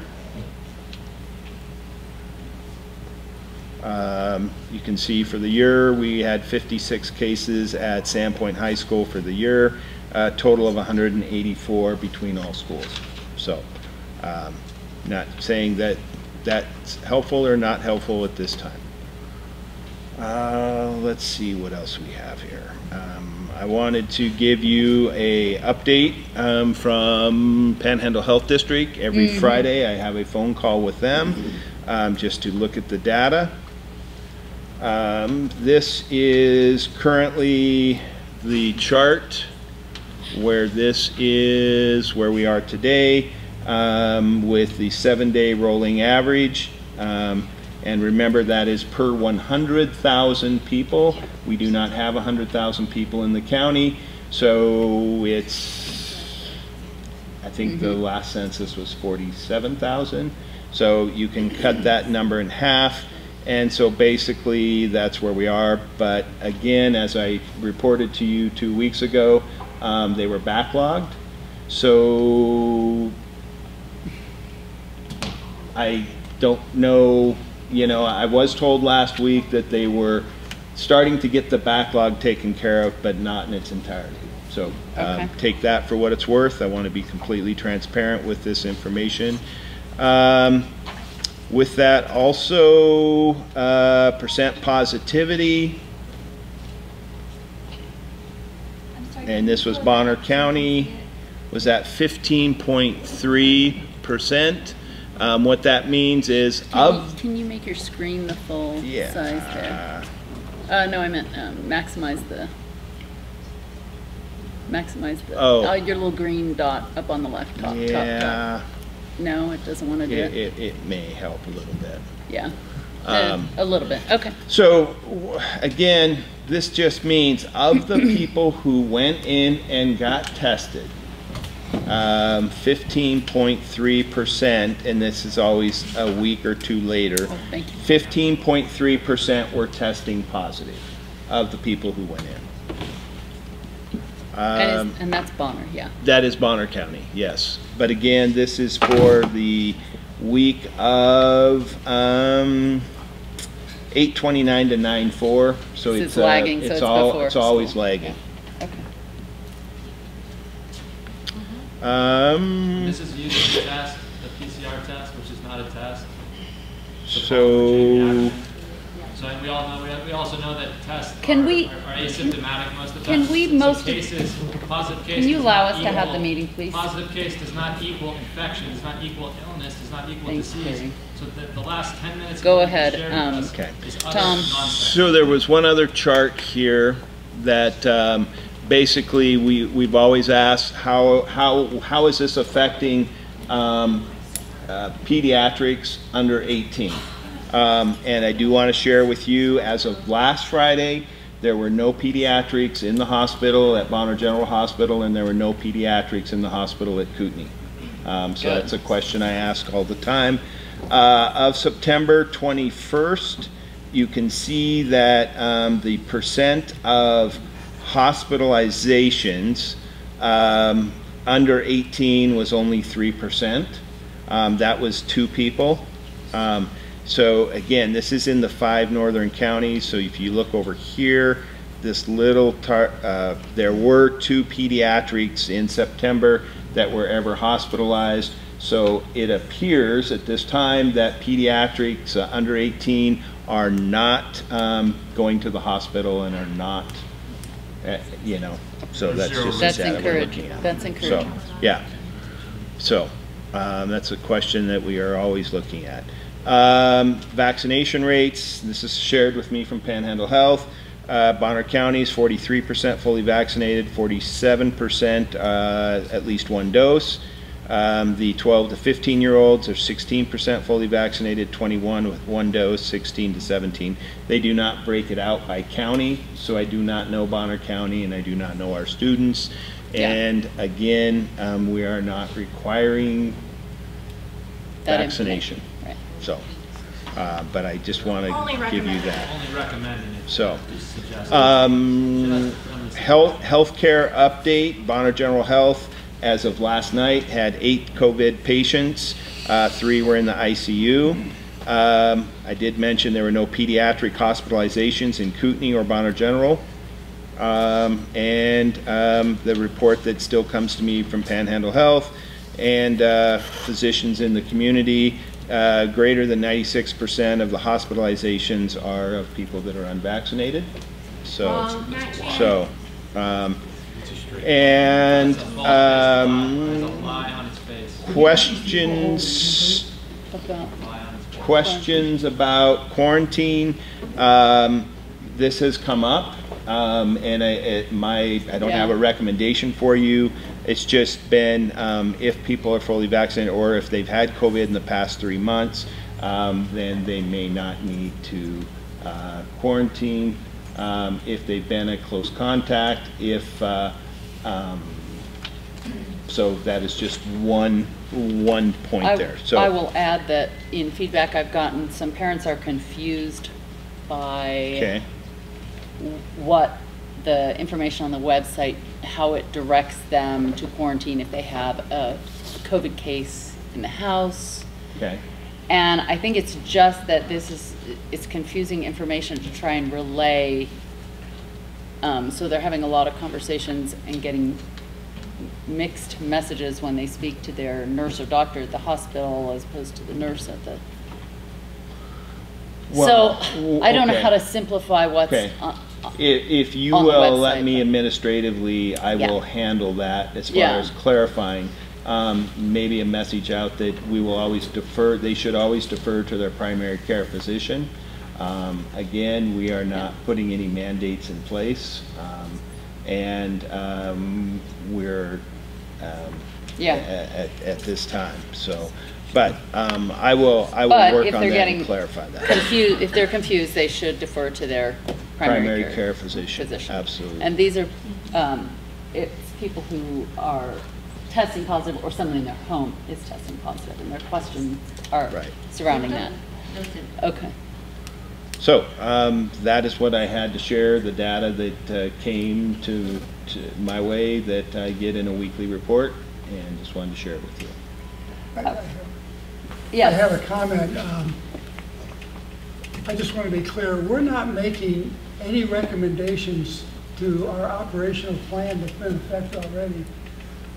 You can see for the year we had 56 cases at Sandpoint High School for the year, a total of 184 between all schools. So, not saying that that's helpful or not helpful at this time. Let's see what else we have here. I wanted to give you a update from Panhandle Health District. Every Friday I have a phone call with them just to look at the data. This is currently the chart where this is where we are today with the 7-day rolling average. And remember, that is per 100,000 people. We do not have 100,000 people in the county, so it's, I think the last census was 47,000. So you can cut that number in half. And so basically that's where we are. But again, as I reported to you 2 weeks ago, they were backlogged. So I don't know, you know, I was told last week that they were starting to get the backlog taken care of, but not in its entirety. So take that for what it's worth. I want to be completely transparent with this information. With that also, percent positivity, and this was Bonner County, was at 15.3%. What that means is Can you make your screen the full size there? No, I meant maximize the your little green dot up on the left top. Top. No, it doesn't want to do it. It may help a little bit. Yeah, a little bit. Okay. So again, this just means of the people who went in and got tested, 15.3%, and this is always a week or two later. 15.3% were testing positive of the people who went in. And that's Bonner, yeah. That is Bonner County, yes. But again, this is for the week of 8/29 to 9/4. So it's lagging. It's always lagging. Okay. This is using the test, the PCR test, which is not a test. So we all know. We also know that tests are asymptomatic most of the Can time. we Positive case. Can you allow us to have the meeting, please? Positive case does not equal infection. Does not equal illness. Does not equal disease. So the last 10 minutes. Go ahead, okay. Tom. So there was one other chart here that basically we've always asked how is this affecting pediatrics under 18. And I do want to share with you, as of last Friday, there were no pediatrics in the hospital at Bonner General Hospital, and there were no pediatrics in the hospital at Kootenai. So that's a question I ask all the time. Of September 21st, you can see that the percent of hospitalizations under 18 was only 3%. That was 2 people. So again, this is in the 5 northern counties. So if you look over here, this little, there were 2 pediatrics in September that were ever hospitalized. So it appears at this time that pediatrics under 18 are not going to the hospital and are not, you know, so that's just that's data we're looking at. That's encouraging. So, yeah. So that's a question that we are always looking at. Vaccination rates, this is shared with me from Panhandle Health. Bonner County is 43% fully vaccinated, 47% at least 1 dose. The 12 to 15-year-olds are 16% fully vaccinated, 21 with 1 dose, 16 to 17. They do not break it out by county, so I do not know Bonner County and I do not know our students. Yeah. And again, we are not requiring that vaccination. Right. So, but I just want to give you that. Only recommending it. So, healthcare update. Bonner General Health, as of last night, had 8 COVID patients. 3 were in the ICU. I did mention there were no pediatric hospitalizations in Kootenai or Bonner General. The report that still comes to me from Panhandle Health and physicians in the community, greater than 96% of the hospitalizations are of people that are unvaccinated. So, questions about quarantine. This has come up, and I don't have a recommendation for you. It's just been if people are fully vaccinated or if they've had COVID in the past 3 months, then they may not need to quarantine. If they've been a close contact, so that is just one point there. So I will add that in feedback I've gotten, some parents are confused by what the information on the website, how it directs them to quarantine if they have a COVID case in the house. Okay. And I think it's just that it's confusing information to try and relay. So they're having a lot of conversations and getting mixed messages when they speak to their nurse or doctor at the hospital as opposed to the nurse at the... Well, so I don't know how to simplify what's if you will let me administratively, I will handle that as far as clarifying. Maybe a message out that we will always defer, they should always defer to their primary care physician. Again, we are not putting any mandates in place, and we're at this time. So, but I will work on that and clarify that. If they're confused, they should defer to their primary care physician. Absolutely. And these are it's people who are testing positive, or someone in their home is testing positive, and their questions are surrounding that. Okay. So that is what I had to share, the data that came to my way that I get in a weekly report, and just wanted to share it with you. I have a comment. I just want to be clear, we're not making any recommendations to our operational plan that's been in effect already.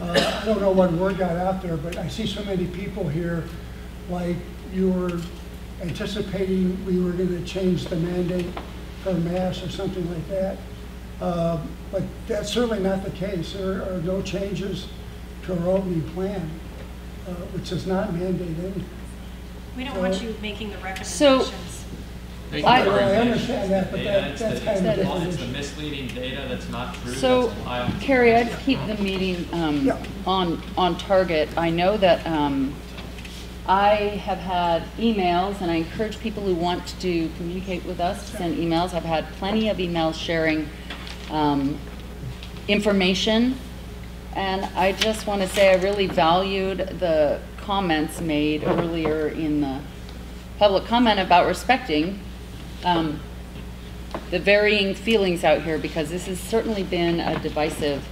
I don't know what word got out there, but I see so many people here, like you were anticipating we were going to change the mandate for masks or something like that. But that's certainly not the case. There are no changes to our opening plan, which does not mandate anything. We don't want you making the recommendations. So, I understand that, but that's kind of a different It's issue. the misleading data that's not true. So, Carrie, I'd keep the meeting on target. I know that I have had emails, and I encourage people who want to communicate with us to send emails. I've had plenty of emails sharing information, and I just want to say I really valued the comments made earlier in the public comment about respecting the varying feelings out here, because this has certainly been a divisive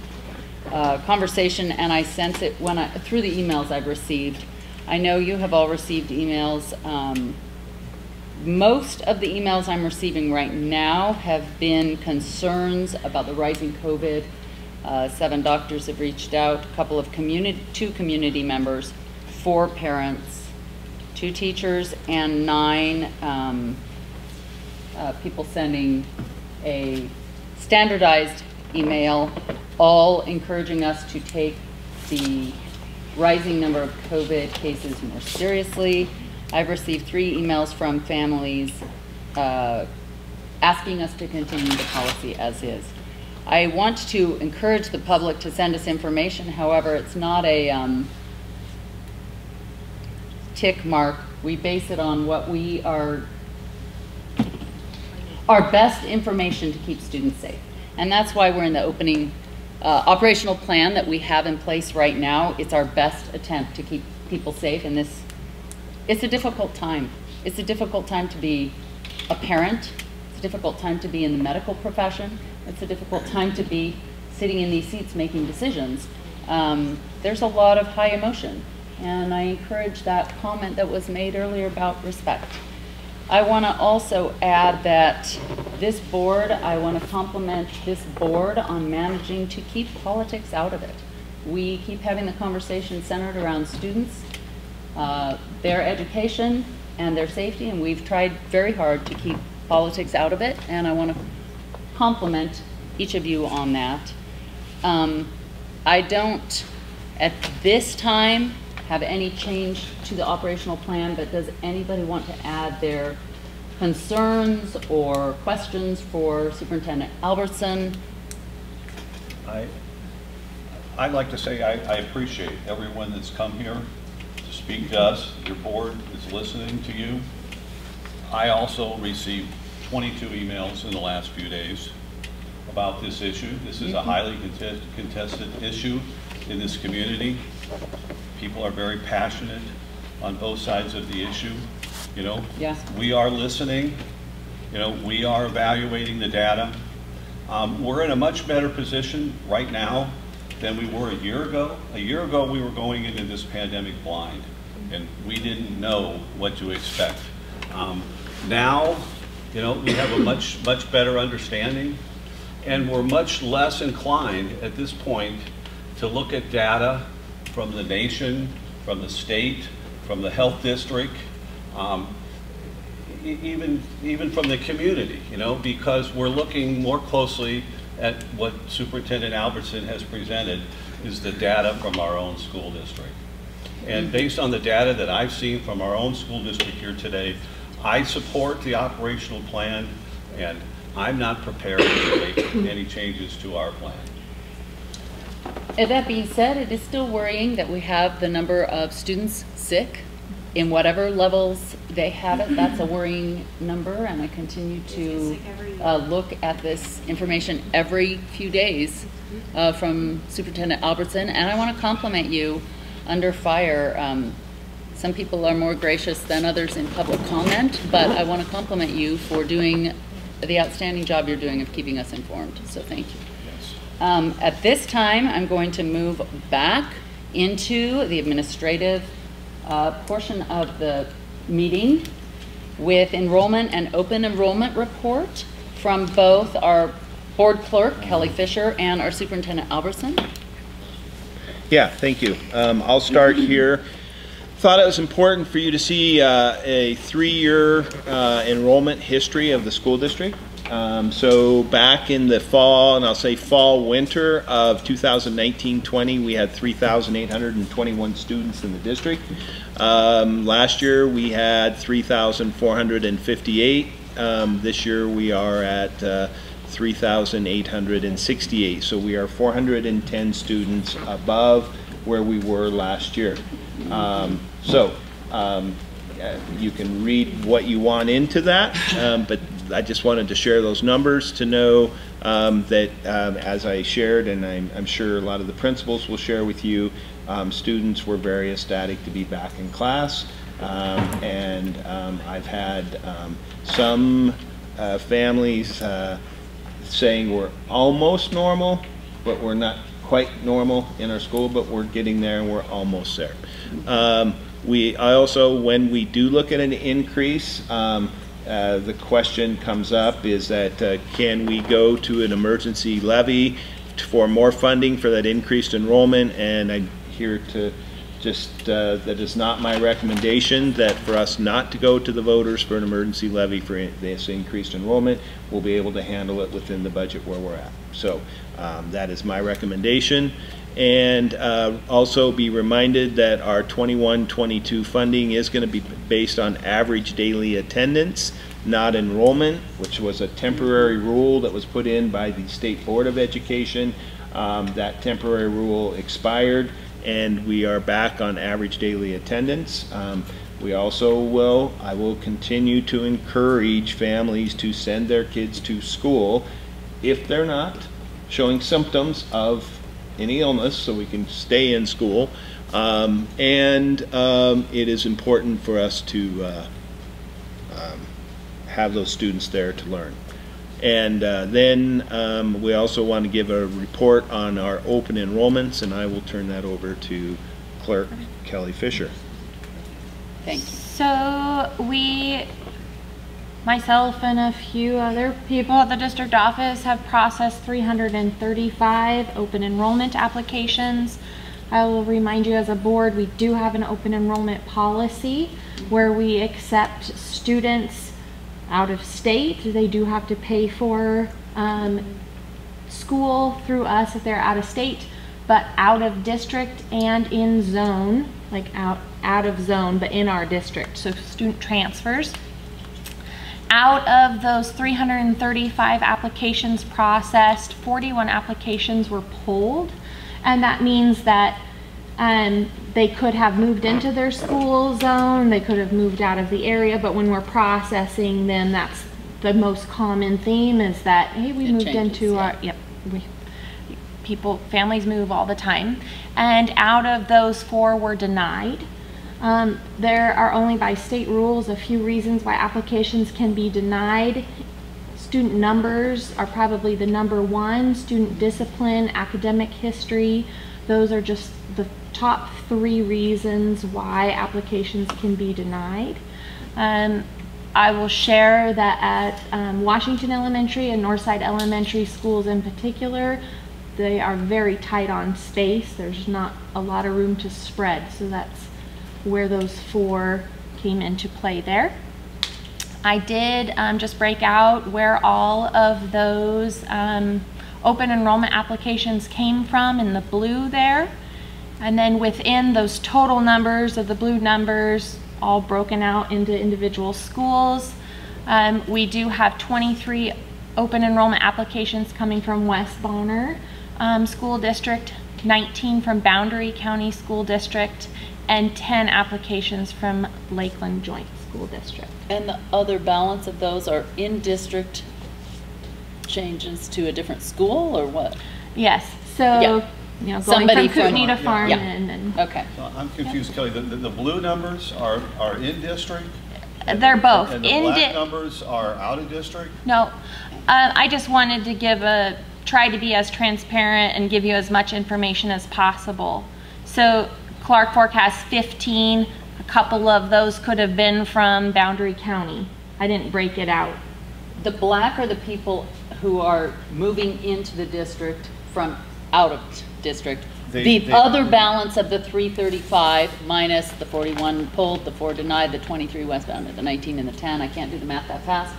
conversation, and I sense it through the emails I've received. I know you have all received emails Most of the emails I'm receiving right now have been concerns about the rising COVID. 7 doctors have reached out, a couple of two community members, 4 parents, 2 teachers, and 9 people sending a standardized email, all encouraging us to take the rising number of COVID cases more seriously. I've received 3 emails from families asking us to continue the policy as is. I want to encourage the public to send us information. However, it's not a tick mark. We base it on what we are, our best information to keep students safe. And that's why we're in the opening operational plan that we have in place right now. It's our best attempt to keep people safe in this. It's a difficult time. It's a difficult time to be a parent. It's a difficult time to be in the medical profession. It's a difficult time to be sitting in these seats making decisions. There's a lot of high emotion, and I encourage that comment that was made earlier about respect. I want to also add that this board, I want to compliment this board on managing to keep politics out of it. We keep having the conversation centered around students, their education, and their safety, and we've tried very hard to keep politics out of it, and I want to compliment each of you on that. I don't, at this time, have any change to the operational plan, but does anybody want to add their concerns or questions for Superintendent Albertson? I'd like to say I appreciate everyone that's come here to speak to us. Your board is listening to you. I also received 22 emails in the last few days about this issue. This is a highly contested issue in this community. People are very passionate on both sides of the issue. You know, we are listening. You know, we are evaluating the data. We're in a much better position right now than we were a year ago. A year ago, we were going into this pandemic blind, and we didn't know what to expect. Now, you know, we have a much better understanding, and we're much less inclined at this point to look at data from the nation, from the state, from the health district, even from the community, you know, because we're looking more closely at what Superintendent Albertson has presented is the data from our own school district. And based on the data that I've seen from our own school district here today, I support the operational plan, and I'm not prepared to make any changes to our plan. And that being said, it is still worrying that we have the number of students sick in whatever levels they have it. That's a worrying number, and I continue to look at this information every few days from Superintendent Albertson, and I want to compliment you under fire. Some people are more gracious than others in public comment, but I want to compliment you for doing the outstanding job you're doing of keeping us informed, so thank you. At this time, I'm going to move back into the administrative portion of the meeting with enrollment and open enrollment report from both our board clerk, Kelly Fisher, and our Superintendent Albertson. Yeah, thank you. I'll start here. Thought it was important for you to see a 3-year enrollment history of the school district. So back in the fall, and I'll say fall-winter of 2019-20, we had 3,821 students in the district. Last year we had 3,458. This year we are at 3,868. So we are 410 students above where we were last year. You can read what you want into that, but I just wanted to share those numbers to know that as I shared, and I'm sure a lot of the principals will share with you, students were very ecstatic to be back in class, and I've had some families saying we're almost normal, but we're not quite normal in our school, but we're getting there and we're almost there. I also, when we do look at an increase, the question comes up is that can we go to an emergency levy for more funding for that increased enrollment? And I'm here to just, that is not my recommendation, that for us not to go to the voters for an emergency levy for this increased enrollment. We'll be able to handle it within the budget where we're at. So that is my recommendation. And also be reminded that our 21-22 funding is going to be based on average daily attendance, not enrollment, which was a temporary rule that was put in by the State Board of Education. That temporary rule expired, and we are back on average daily attendance. We also I will continue to encourage families to send their kids to school if they're not showing symptoms of any illness, so we can stay in school. It is important for us to have those students there to learn. And then we also want to give a report on our open enrollments, and I will turn that over to Clerk Kelly Fisher. Thank you. So myself and a few other people at the district office have processed 335 open enrollment applications. I will remind you, as a board, we do have an open enrollment policy where we accept students out of state. They do have to pay for school through us if they're out of state, but out of district and in zone, like out of zone, but in our district, so student transfers. Out of those 335 applications processed, 41 applications were pulled, and that means that they could have moved into their school zone, they could have moved out of the area, but when we're processing them, that's the most common theme, is that, hey, we moved into our, families move all the time. And out of those 4 were denied. There are only, by state rules, a few reasons why applications can be denied. Student numbers are probably the number one. Student discipline, academic history, those are just the top 3 reasons why applications can be denied. I will share that at Washington Elementary and Northside Elementary schools in particular, they are very tight on space. There's not a lot of room to spread, so that's where those 4 came into play there. I did just break out where all of those open enrollment applications came from in the blue there. And then within those total numbers of the blue numbers, all broken out into individual schools. We do have 23 open enrollment applications coming from West Bonner School District, 19 from Boundary County School District, and 10 applications from Lakeland Joint School District. And the other balance of those are in-district changes to a different school, or what? Yes, so you know, going from Kootenai to Farming. And okay. I'm confused, Kelly. The blue numbers are in district? They're both. And the black numbers are out of district? No. I just wanted to try to be as transparent and give you as much information as possible. So Clark Fork has 15. A couple of those could have been from Boundary County. I didn't break it out. The black are the people who are moving into the district from out of district. The other balance of the 335 minus the 41 pulled, the 4 denied, the 23 westbound, the 19 and the 10, I can't do the math that fast,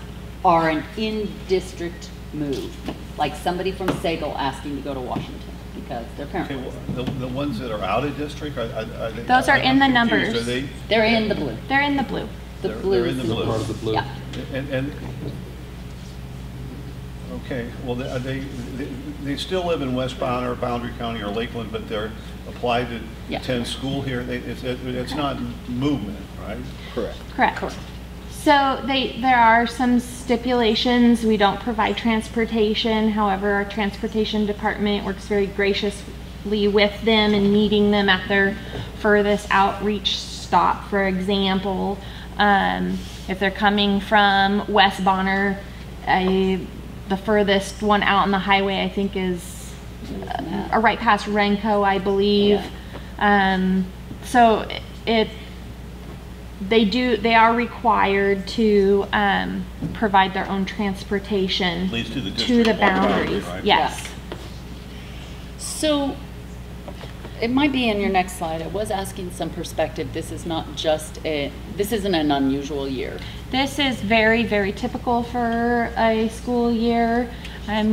are an in-district move. Like somebody from Sagal asking to go to Washington because their parents. Okay, well, the ones that are out of district, are they? Those are in the numbers. Are they? They're in the blue. They're in the blue. The blue. They're in the blue. Part of the blue. Yeah. And okay, well, they still live in West Bonner, Boundary County, or Lakeland, but they're applied to attend school here. It's not movement, right? Correct. So there are some stipulations. We don't provide transportation. However, our transportation department works very graciously with them and meeting them at their furthest outreach stop. For example, if they're coming from West Bonner, the furthest one out on the highway, I think, is right past Renko, I believe. So they are required to provide their own transportation At least to the to the district boundaries. right? Yes. So it might be in your next slide. I was asking some perspective. This is not just this isn't an unusual year. This is very, very typical for a school year. I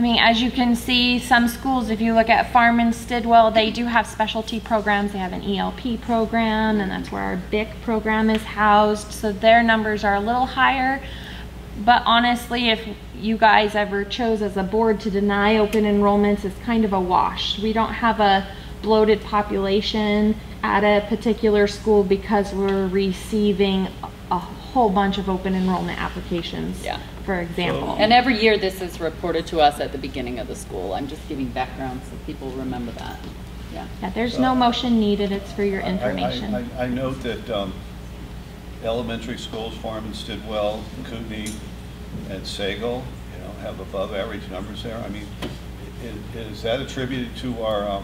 mean, as you can see, some schools, if you look at Farm and Stidwell, they do have specialty programs. They have an ELP program, and that's where our BIC program is housed. So their numbers are a little higher. But honestly, if you guys ever chose as a board to deny open enrollments, it's kind of a wash. We don't have a bloated population at a particular school because we're receiving a whole bunch of open enrollment applications. Yeah. For example. And every year this is reported to us at the beginning of the school. I'm just giving background so people remember that. Yeah. Yeah, there's no motion needed. It's for your information. I note that elementary schools, Farm and Stidwell, Kootenai, and Sagal, have above average numbers there. I mean, is that attributed to our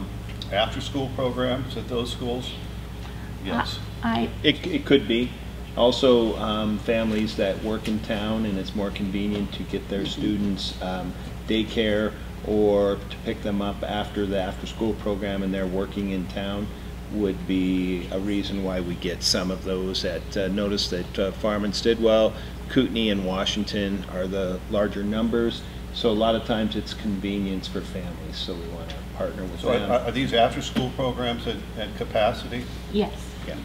after-school programs at those schools? Yes. It could be. Also, families that work in town and it's more convenient to get their students daycare or to pick them up after the after-school program and they're working in town would be a reason why we get some of those. Notice that Farm and Stidwell, Kootenai, and Washington are the larger numbers. So a lot of times it's convenience for families, so we want to partner with them. So are these after-school programs at capacity? Yes. Yeah.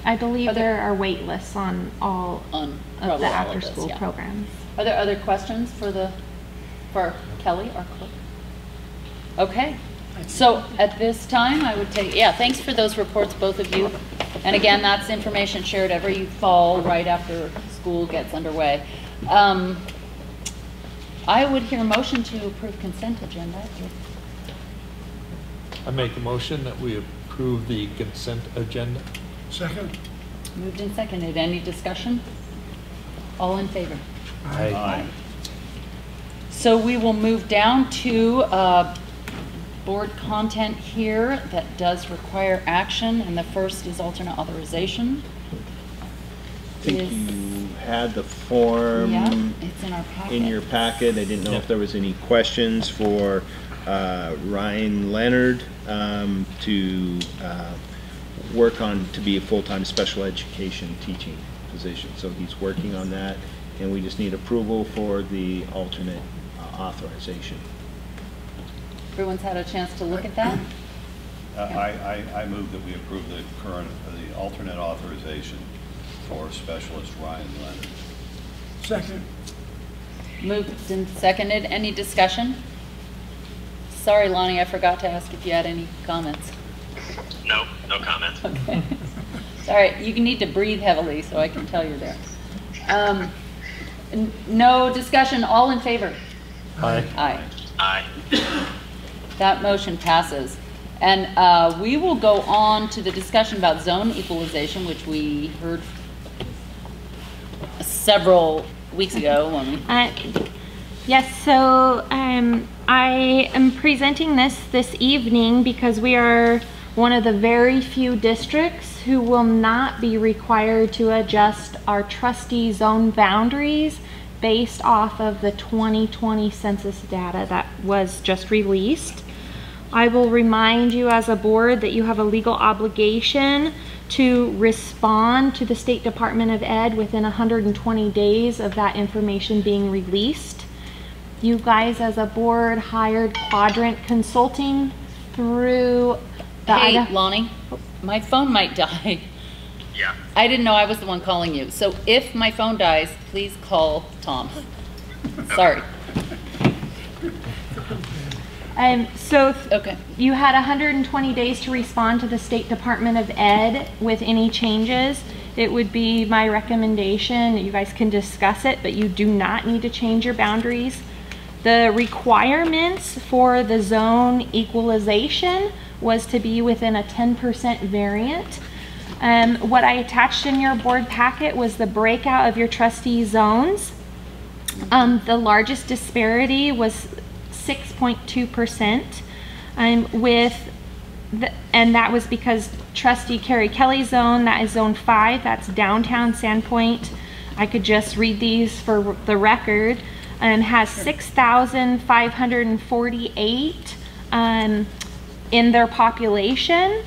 I believe there are wait lists on all of the after-school programs. Are there other questions for Kelly, our clerk? Okay. So at this time, I would take, thanks for those reports, both of you. And again, that's information shared every fall right after school gets underway. I would hear a motion to approve consent agenda. I make a motion that we approve the consent agenda. Second. Moved and seconded. Any discussion? All in favor? Aye. Aye. So we will move down to board content here that does require action, and the first is alternate authorization. I think you had the form it's in our packet. in your packet. I didn't know if there was any questions for Ryan Leonard to work on to be a full-time special education teaching position. So he's working on that, and we just need approval for the alternate authorization. Everyone's had a chance to look at that? I move that we approve the alternate authorization for specialist Ryan Leonard. Second. Moved and seconded. Any discussion? Sorry, Lonnie, I forgot to ask if you had any comments. No comments. Okay. All right, you need to breathe heavily so I can tell you're there. No discussion. All in favor? Aye. Aye. Aye. That motion passes. And we will go on to the discussion about zone equalization, which we heard several weeks ago. Yes, so I am presenting this evening because we are one of the very few districts who will not be required to adjust our trustee zone boundaries based off of the 2020 census data that was just released. I will remind you as a board that you have a legal obligation to respond to the State Department of Ed within 120 days of that information being released. You guys as a board hired Quadrant Consulting through the Hey, Lonnie, my phone might die. Yeah. I didn't know I was the one calling you. So if my phone dies, please call Tom. Sorry. Okay. You had 120 days to respond to the State Department of Ed with any changes. It would be my recommendation that you guys can discuss it, but you do not need to change your boundaries. The requirements for the zone equalization was to be within a 10% variant. What I attached in your board packet was the breakout of your trustee zones. The largest disparity was 6.2%, with and that was because Trustee Carrie Kelly's zone, that is Zone 5, that's downtown Sandpoint. I could just read these for the record. Has 6,548 in their population,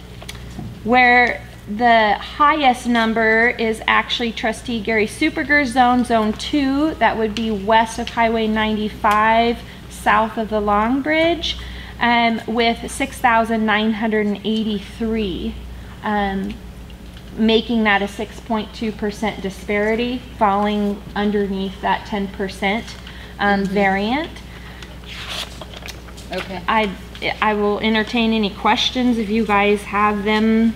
where the highest number is actually Trustee Gary Superger's zone, Zone 2, that would be west of Highway 95, south of the Long Bridge, with 6,983, making that a 6.2% disparity, falling underneath that 10% variant. Okay. I will entertain any questions if you guys have them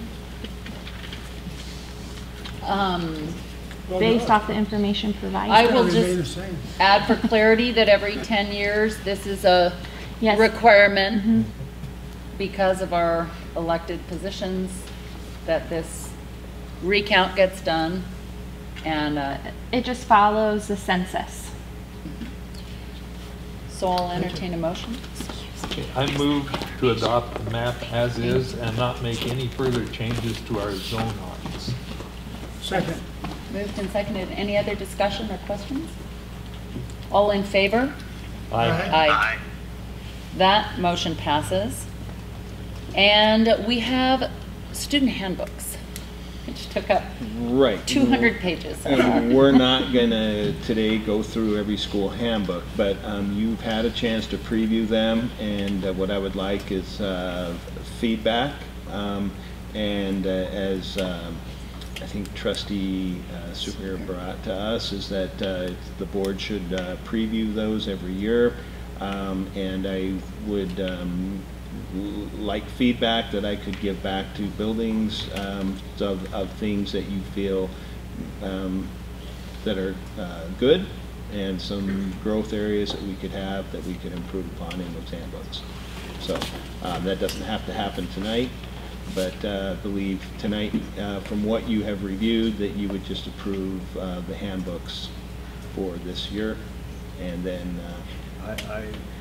based off the information provided. I will just add for clarity that every 10 years this is a requirement because of our elected positions that this recount gets done, and it just follows the census. So I'll entertain a motion. I move to adopt the map as is and not make any further changes to our zone lines. Second. Moved and seconded. Any other discussion or questions? All in favor? Aye. Aye. That motion passes. And we have student handbooks, which took up 200 pages. And we're not going to today go through every school handbook, but you've had a chance to preview them, and what I would like is feedback. And as I think Trustee Super brought to us, is that the board should preview those every year, and I would like feedback that I could give back to buildings of things that you feel that are good, and some growth areas that we could have that we could improve upon in those handbooks. So that doesn't have to happen tonight, but believe tonight from what you have reviewed that you would just approve the handbooks for this year, and then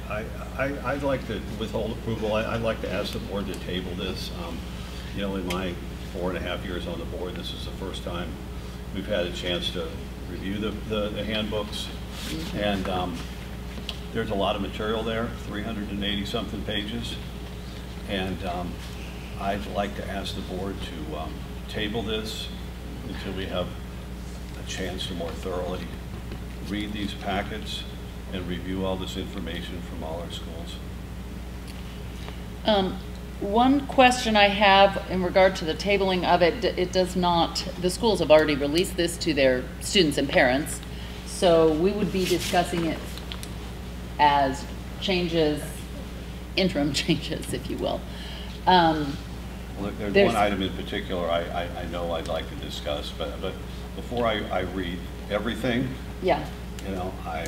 I'd like to withhold approval. I'd like to ask the board to table this. You know, in my 4.5 years on the board, this is the first time we've had a chance to review the handbooks. And there's a lot of material there, 380 something pages. And I'd like to ask the board to table this until we have a chance to more thoroughly read these packets and review all this information from all our schools. One question I have in regard to the tabling of it, it does not, the schools have already released this to their students and parents, so we would be discussing it as changes, interim changes, if you will. Well, there's one item in particular I know I'd like to discuss, but before I read everything, you know, I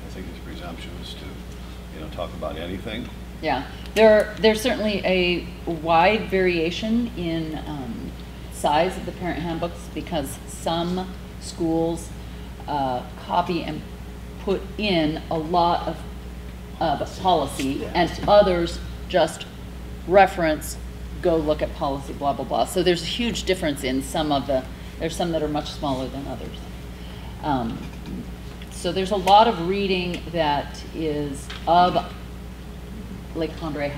think it's presumptuous to, you know, talk about anything. Yeah, there's certainly a wide variation in size of the parent handbooks, because some schools copy and put in a lot of policy, and others just reference, go look at policy, blah, blah, blah. So there's a huge difference in some of the, there's some that are much smaller than others. So there's a lot of reading that is of Lake Condré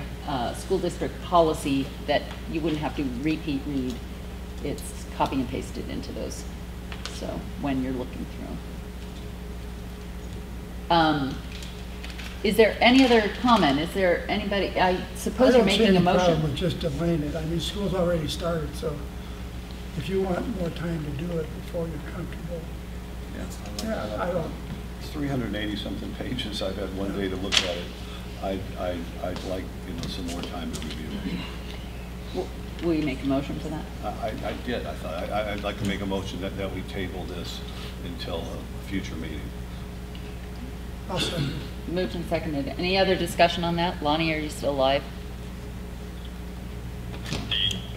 School District policy that you wouldn't have to repeat read. It's copy and pasted into those, so when you're looking through. Is there any other comment? Is there anybody, I suppose you're making a motion. I don't see any problem with just delaying it. I mean, school's already started, so if you want more time to do it before you're comfortable. Yeah, I don't. It's 380 something pages. I've had one day to look at it. I'd like, you know, some more time to review it. Will you make a motion to that? I did. I thought I'd like to make a motion that we table this until a future meeting. I'll second. Moved and seconded. Any other discussion on that? Lonnie, are you still alive?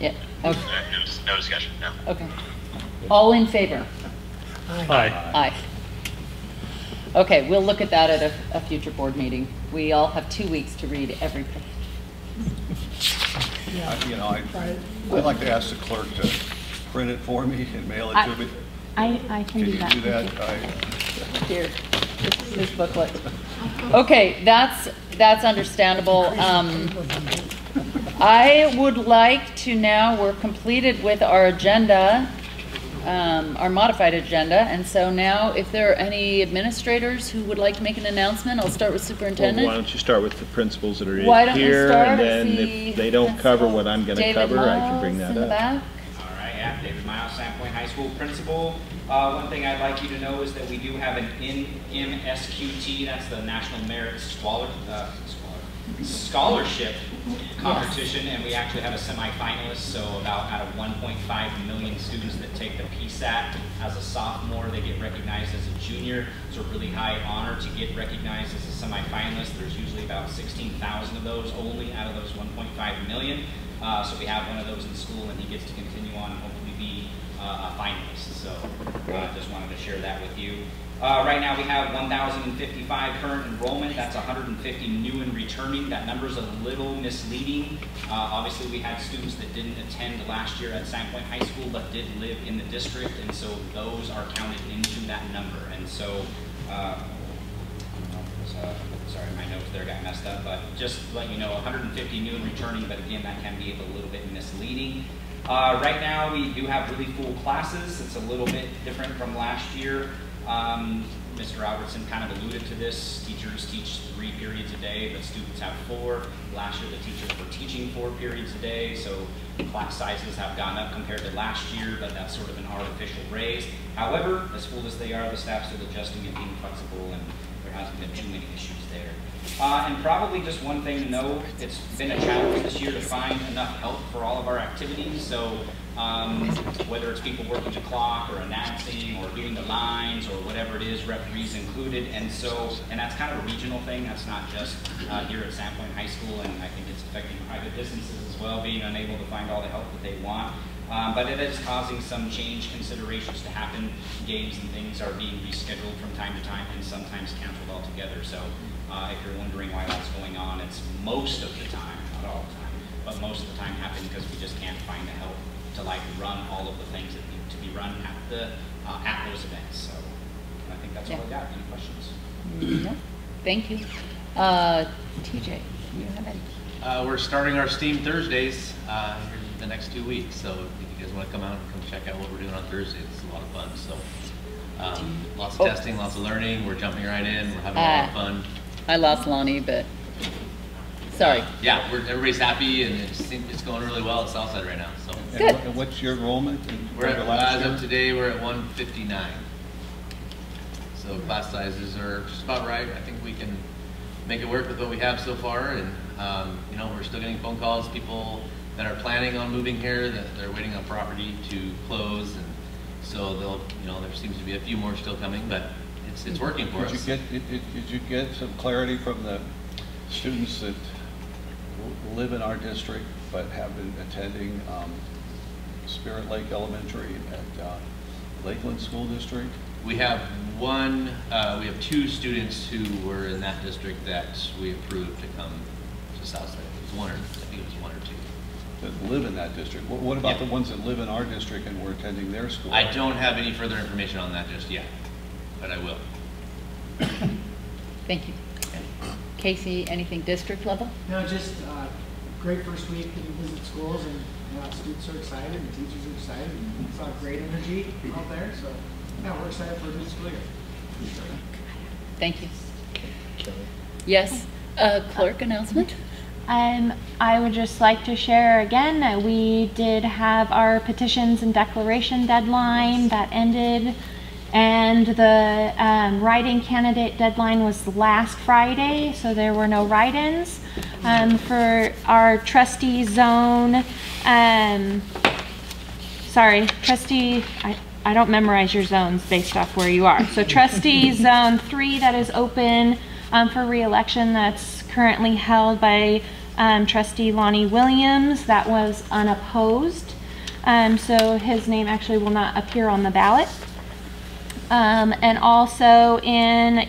Yeah. Okay. No discussion, no. Okay. All in favor? Aye. Aye. Okay, we'll look at that at a future board meeting. We all have 2 weeks to read every page. You know, I'd like to ask the clerk to print it for me and mail it to me. I can do that. Can you do that? Here, this is his booklet. Okay, that's understandable. I would like to now, we're completed with our agenda, our modified agenda, and so now if there are any administrators who would like to make an announcement, I'll start with superintendent. Well, why don't you start with the principals that are Why don't here, we start? and then if they don't cover what I'm going to cover, I can bring that up. Back. All right, yeah, David Miles, Sandpoint High School principal. One thing I'd like you to know is that we do have an NMSQT, that's the National Merit Scholarship competition, and we actually have a semifinalist, so about out of 1.5 million students that take the PSAT as a sophomore, they get recognized as a junior. It's a really high honor to get recognized as a semifinalist. There's usually about 16,000 of those only out of those 1.5 million. So we have one of those in school, and he gets to continue on and hopefully be a finalist. So just wanted to share that with you. Right now we have 1,055 current enrollment. That's 150 new and returning. That number's a little misleading. Obviously we had students that didn't attend last year at Sandpoint High School but did live in the district, and so those are counted into that number. And so, sorry, my notes there got messed up, but just to let you know, 150 new and returning, but again, that can be a little bit misleading. Right now we do have really full classes. It's a little bit different from last year. Mr. Albertson kind of alluded to this. Teachers teach 3 periods a day, but students have 4. Last year the teachers were teaching 4 periods a day, so class sizes have gone up compared to last year, but that's sort of an artificial raise. However, as full as they are, the staff's still adjusting and being flexible, and there hasn't been too many issues there. And probably just one thing to know, it's been a challenge this year to find enough help for all of our activities. So whether it's people working the clock or announcing or doing the lines or whatever it is, referees included. And that's kind of a regional thing. That's not just here at Sandpoint High School, and I think it's affecting private businesses as well, being unable to find all the help that they want. But it is causing some change considerations to happen. Games and things are being rescheduled from time to time and sometimes canceled altogether. So if you're wondering why that's going on, it's most of the time, not all the time, but most of the time happening because we just can't find the help to run all of the things that need to be run at those events. So I think that's all I got. Any questions? No. Thank you. TJ, you have any? We're starting our STEAM Thursdays here in the next 2 weeks. So if you guys want to come out and come check out what we're doing on Thursdays, it's a lot of fun. So lots of testing, lots of learning. We're jumping right in. We're having a lot of fun. I lost Lonnie, but sorry. Yeah, everybody's happy, and it's going really well at Southside right now. So good. And what's your enrollment? We're as of today, we're at 159. So class sizes are just about right. I think we can make it work with what we have so far, and you know, we're still getting phone calls, people that are planning on moving here, that they're waiting on property to close, and so they'll, you know, there seems to be a few more still coming, but it's working for us. Did you get some clarity from the students that live in our district but have been attending Spirit Lake Elementary at Lakeland School District? We have we have 2 students who were in that district that we approved to come to Southside. It was I think it was 1 or 2. That live in that district. What about the ones that live in our district and were attending their school? I don't have any further information on that just yet, but I will. Thank you. Casey, anything district level? No, just great first week to visit schools, and students are excited and teachers are excited, and we saw great energy out there. So yeah, we're excited for a new school year. Thank you. Yes, clerk announcement. I would just like to share again that we did have our petitions and declaration deadline that ended, and the write-in candidate deadline was last Friday, so there were no write-ins. For our trustee zone, sorry, trustee, I don't memorize your zones based off where you are. So trustee zone 3 that is open for re-election, that's currently held by trustee Lonnie Williams. That was unopposed. So his name actually will not appear on the ballot. And also in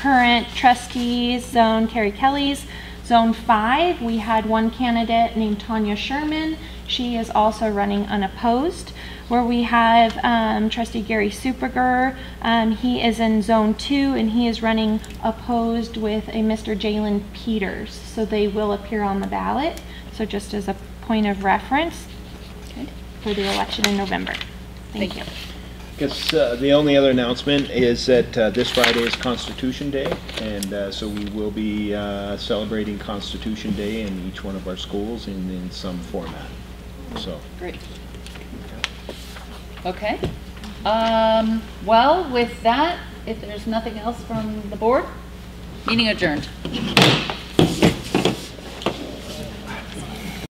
current trustees zone Carrie Kelly's, Zone 5, we had one candidate named Tanya Sherman. She is also running unopposed. Where we have Trustee Gary Superger, he is in Zone 2 and he is running opposed with a Mr. Jalen Peters. So they will appear on the ballot. So just as a point of reference for the election in November. Thank you. I guess the only other announcement is that this Friday is Constitution Day, and so we will be celebrating Constitution Day in each one of our schools in some format. So great. Okay. Well, with that, if there's nothing else from the board, meeting adjourned.